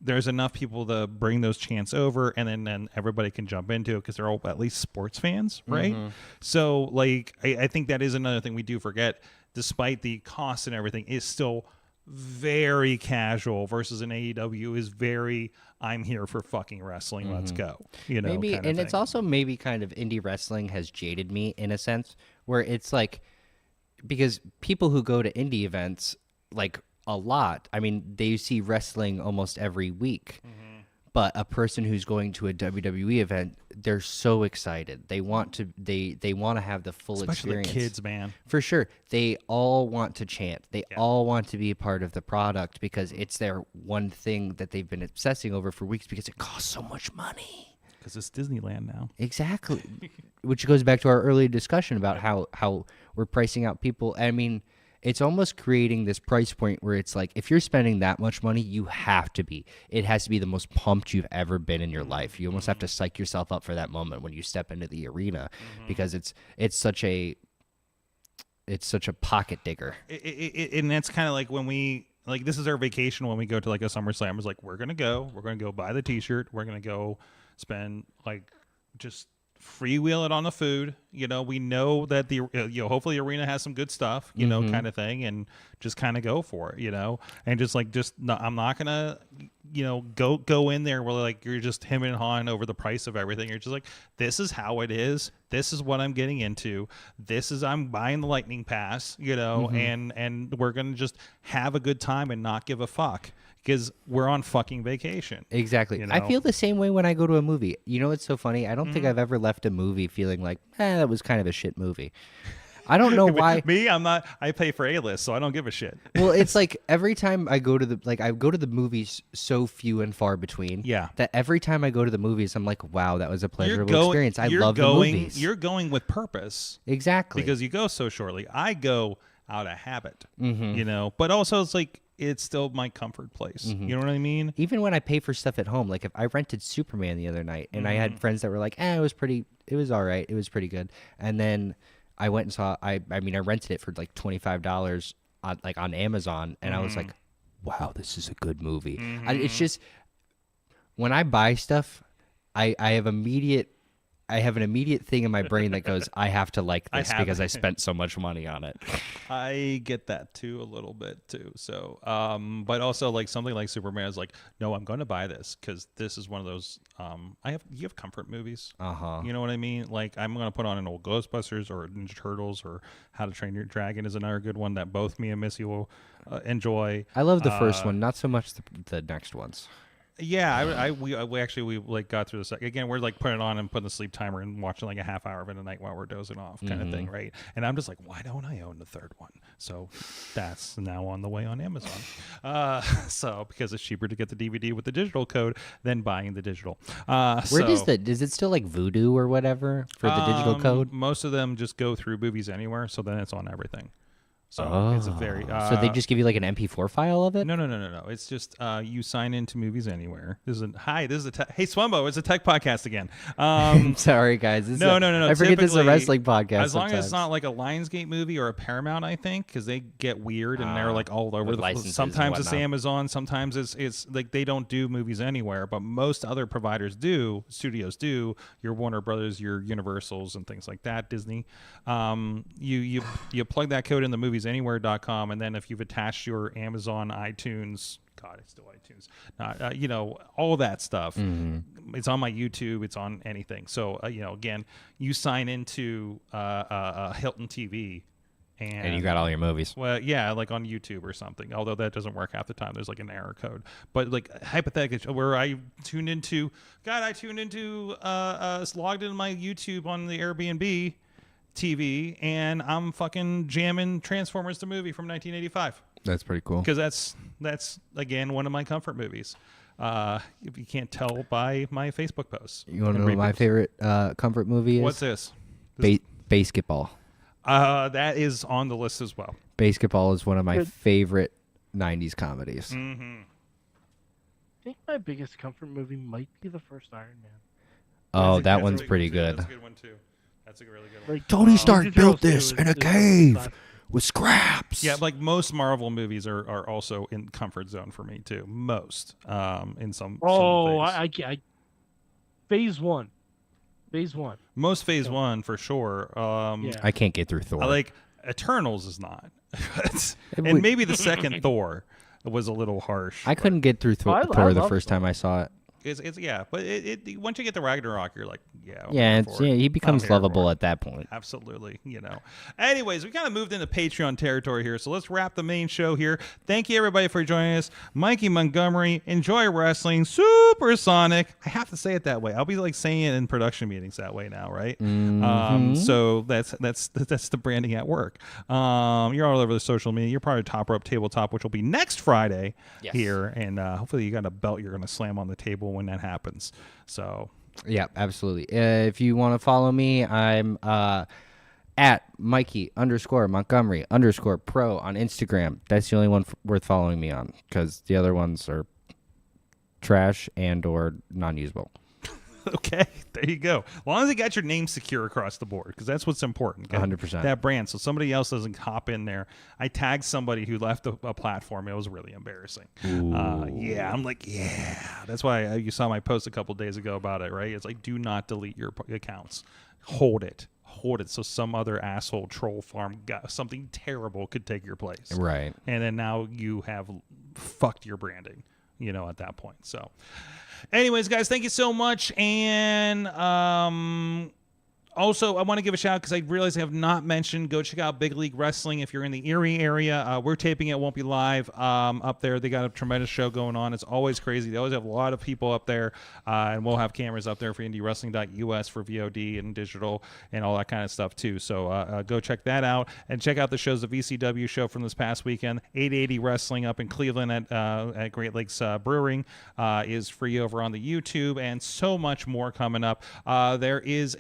S5: there's enough people to bring those chants over, and then everybody can jump into it because they're all at least sports fans, right? So like, I think that is another thing we do forget, despite the cost and everything, is still very casual versus an AEW is very, I'm here for fucking wrestling, let's go.
S8: Maybe, and it's also maybe kind of indie wrestling has jaded me in a sense where it's like, because people who go to indie events like a lot, I mean, they see wrestling almost every week. But a person who's going to a WWE event, they're so excited. They want to have the full experience.
S5: Especially the kids, man.
S8: For sure. They all want to chant. They all want to be a part of the product because it's their one thing that they've been obsessing over for weeks because it costs so much money.
S5: Because it's Disneyland now.
S8: Exactly. Which goes back to our earlier discussion about how we're pricing out people. I mean, it's almost creating this price point where it's like, if you're spending that much money, you have to be. It has to be the most pumped you've ever been in your life. You almost have to psych yourself up for that moment when you step into the arena because it's such a pocket digger.
S5: And that's kind of like when we, like, this is our vacation when we go to like a SummerSlam. It's like, we're going to go buy the t-shirt. We're going to go spend like just freewheel it on the food. We know that the hopefully the arena has some good stuff, kind of thing, and just kind of go for it, and I'm not gonna go in there where like you're just hemming and hawing over the price of everything. You're just like, this is how it is, this is what I'm getting into, I'm buying the lightning pass, and we're gonna just have a good time and not give a fuck. Because we're on fucking vacation.
S8: Exactly. I feel the same way when I go to a movie. It's so funny. I don't think I've ever left a movie feeling like, that was kind of a shit movie. I don't know why.
S5: Me, I'm not. I pay for A-list, so I don't give a shit.
S8: Well, it's like every time I go to the movies so few and far between.
S5: Yeah.
S8: That every time I go to the movies, I'm like, wow, that was a pleasurable experience. I love the movies.
S5: You're going with purpose.
S8: Exactly.
S5: Because you go so shortly. I go out of habit. But also it's like, it's still my comfort place. You know what I mean?
S8: Even when I pay for stuff at home, like if I rented Superman the other night and I had friends that were like, it was all right. It was pretty good. And then I went and saw, I rented it for like $25 on Amazon. And I was like, wow, this is a good movie. It's just, when I buy stuff, I have an immediate thing in my brain that goes, I have to like this because I spent so much money on it.
S5: I get that too, a little bit too. So, but also like something like Superman is like, no, I'm going to buy this because this is one of those. You have comfort movies. You know what I mean? Like I'm going to put on an old Ghostbusters or Ninja Turtles or How to Train Your Dragon is another good one that both me and Missy will enjoy.
S8: I love the first one, not so much the next ones.
S5: Yeah, we actually like got through this again. We're like putting it on and putting the sleep timer and watching like a half hour of it a night while we're dozing off, kind of thing, right? And I'm just like, why don't I own the third one? So that's now on the way on Amazon. So because it's cheaper to get the DVD with the digital code than buying the digital.
S8: Is it still like Vudu or whatever for the digital code?
S5: Most of them just go through Movies Anywhere, so then it's on everything. So it's a very.
S8: So they just give you like an MP4 file of it?
S5: No. It's just you sign into Movies Anywhere. Hey Swumbo, it's a tech podcast again.
S8: Sorry guys.
S5: No.
S8: I forget this is a wrestling podcast.
S5: As long as it's not like a Lionsgate movie or a Paramount, I think, because they get weird and they're like all over the place. Sometimes it's Amazon, sometimes it's like they don't do Movies Anywhere, but most other providers do. Studios do. Your Warner Brothers, your Universals, and things like that. Disney. You plug that code in the movies.anywhere.com, and then if you've attached your Amazon, iTunes, God, it's still iTunes, all that stuff. It's on my YouTube, it's on anything. So again, you sign into Hilton TV, and
S8: you got all your movies.
S5: Well, yeah, like on YouTube or something. Although that doesn't work half the time. There's like an error code. But like hypothetically, where I tuned into, logged into my YouTube on the Airbnb. TV, and I'm fucking jamming Transformers the movie from 1985.
S8: That's pretty cool.
S5: Because that's again one of my comfort movies. If you can't tell by my Facebook posts.
S8: You want to know what my favorite comfort movie is?
S5: What's this?
S8: Basketball.
S5: That is on the list as well.
S8: Basketball is one of my favorite 90s comedies.
S5: Mm-hmm.
S7: I think my biggest comfort movie might be the first Iron Man.
S8: Oh, that one's pretty good.
S5: That's a good one too. That's a really good one.
S7: Like,
S8: Tony Stark
S7: Ninja
S8: built
S7: Turtles
S8: this
S7: 2
S8: in a
S7: is
S8: cave
S7: classic.
S8: with scraps.
S5: Yeah, like most Marvel movies are also in comfort zone for me too. Most, in some.
S7: Oh,
S5: ways.
S7: I Phase 1.
S5: Most Phase 1 for sure.
S7: Yeah.
S8: I can't get through Thor.
S5: I like Eternals is not, and maybe the second Thor was a little harsh.
S8: I couldn't get through
S7: I
S8: Thor the
S7: love
S8: first
S7: Thor.
S8: time I saw it.
S5: It's yeah, but it once you get the Ragnarok, you're like, yeah, I'm
S8: Yeah,
S5: here
S8: it's,
S5: for it.
S8: yeah, he becomes
S5: I'm here
S8: lovable
S5: for it.
S8: at that point.
S5: Absolutely, Anyways, we kind of moved into Patreon territory here, so let's wrap the main show here. Thank you everybody for joining us. Mikey Montgomery, enjoy wrestling, Supersonic. I have to say it that way. I'll be like saying it in production meetings that way now, right? So that's the branding at work. You're all over the social media. You're part of Top Rope Tabletop, which will be next Friday here, and hopefully you got a belt you're going to slam on the table when that happens. So.
S8: Yeah, absolutely. If you want to follow me, I'm at Mikey_Montgomery_pro on Instagram. That's the only one worth following me on, because the other ones are trash and or non-usable.
S5: Okay, there you go. As long as you got your name secure across the board, because that's what's important.
S8: 100%.
S5: That brand, so somebody else doesn't hop in there. I tagged somebody who left a platform. It was really embarrassing. Yeah, I'm like, yeah. That's why you saw my post a couple days ago about it, right? It's like, do not delete your accounts. Hold it, so some other asshole troll farm got something terrible could take your place.
S8: Right.
S5: And then now you have fucked your branding, at that point. So. Anyways, guys, thank you so much. And also, I want to give a shout out because I realize I have not mentioned, go check out Big League Wrestling if you're in the Erie area. We're taping it. Won't be live up there. They got a tremendous show going on. It's always crazy. They always have a lot of people up there, and we'll have cameras up there for IndieWrestling.us for VOD and digital and all that kind of stuff, too. So go check that out and check out the shows. The VCW show from this past weekend, 880 Wrestling up in Cleveland at Great Lakes Brewing is free over on the YouTube, and so much more coming up. There is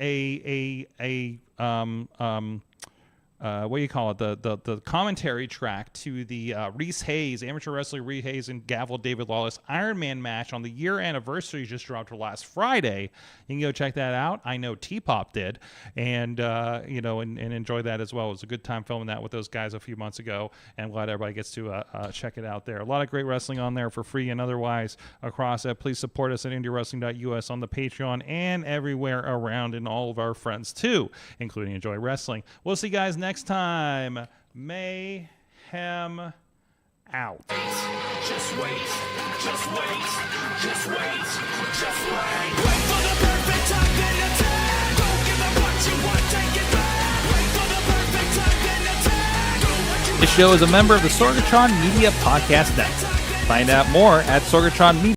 S5: what do you call it? The commentary track to the Reese Hayes, Amateur Wrestler Reese Hayes and Gavel David Lawless Iron Man match on the year anniversary just dropped last Friday. You can go check that out. I know T-Pop did, and and enjoy that as well. It was a good time filming that with those guys a few months ago, and glad everybody gets to check it out there. A lot of great wrestling on there for free and otherwise across it. Please support us at IndieWrestling.us on the Patreon and everywhere around, and all of our friends too, including Enjoy Wrestling. We'll see you guys next time. Mayhem out.
S6: Just wait, just wait, just wait, just wait. Wait for the perfect time, then attack. Don't give up what you want, take it back. Wait for the perfect time, then attack. Do what you
S1: This show is a member of the Sorgatron Media Podcast Network. Find out more at Sorgatron Media.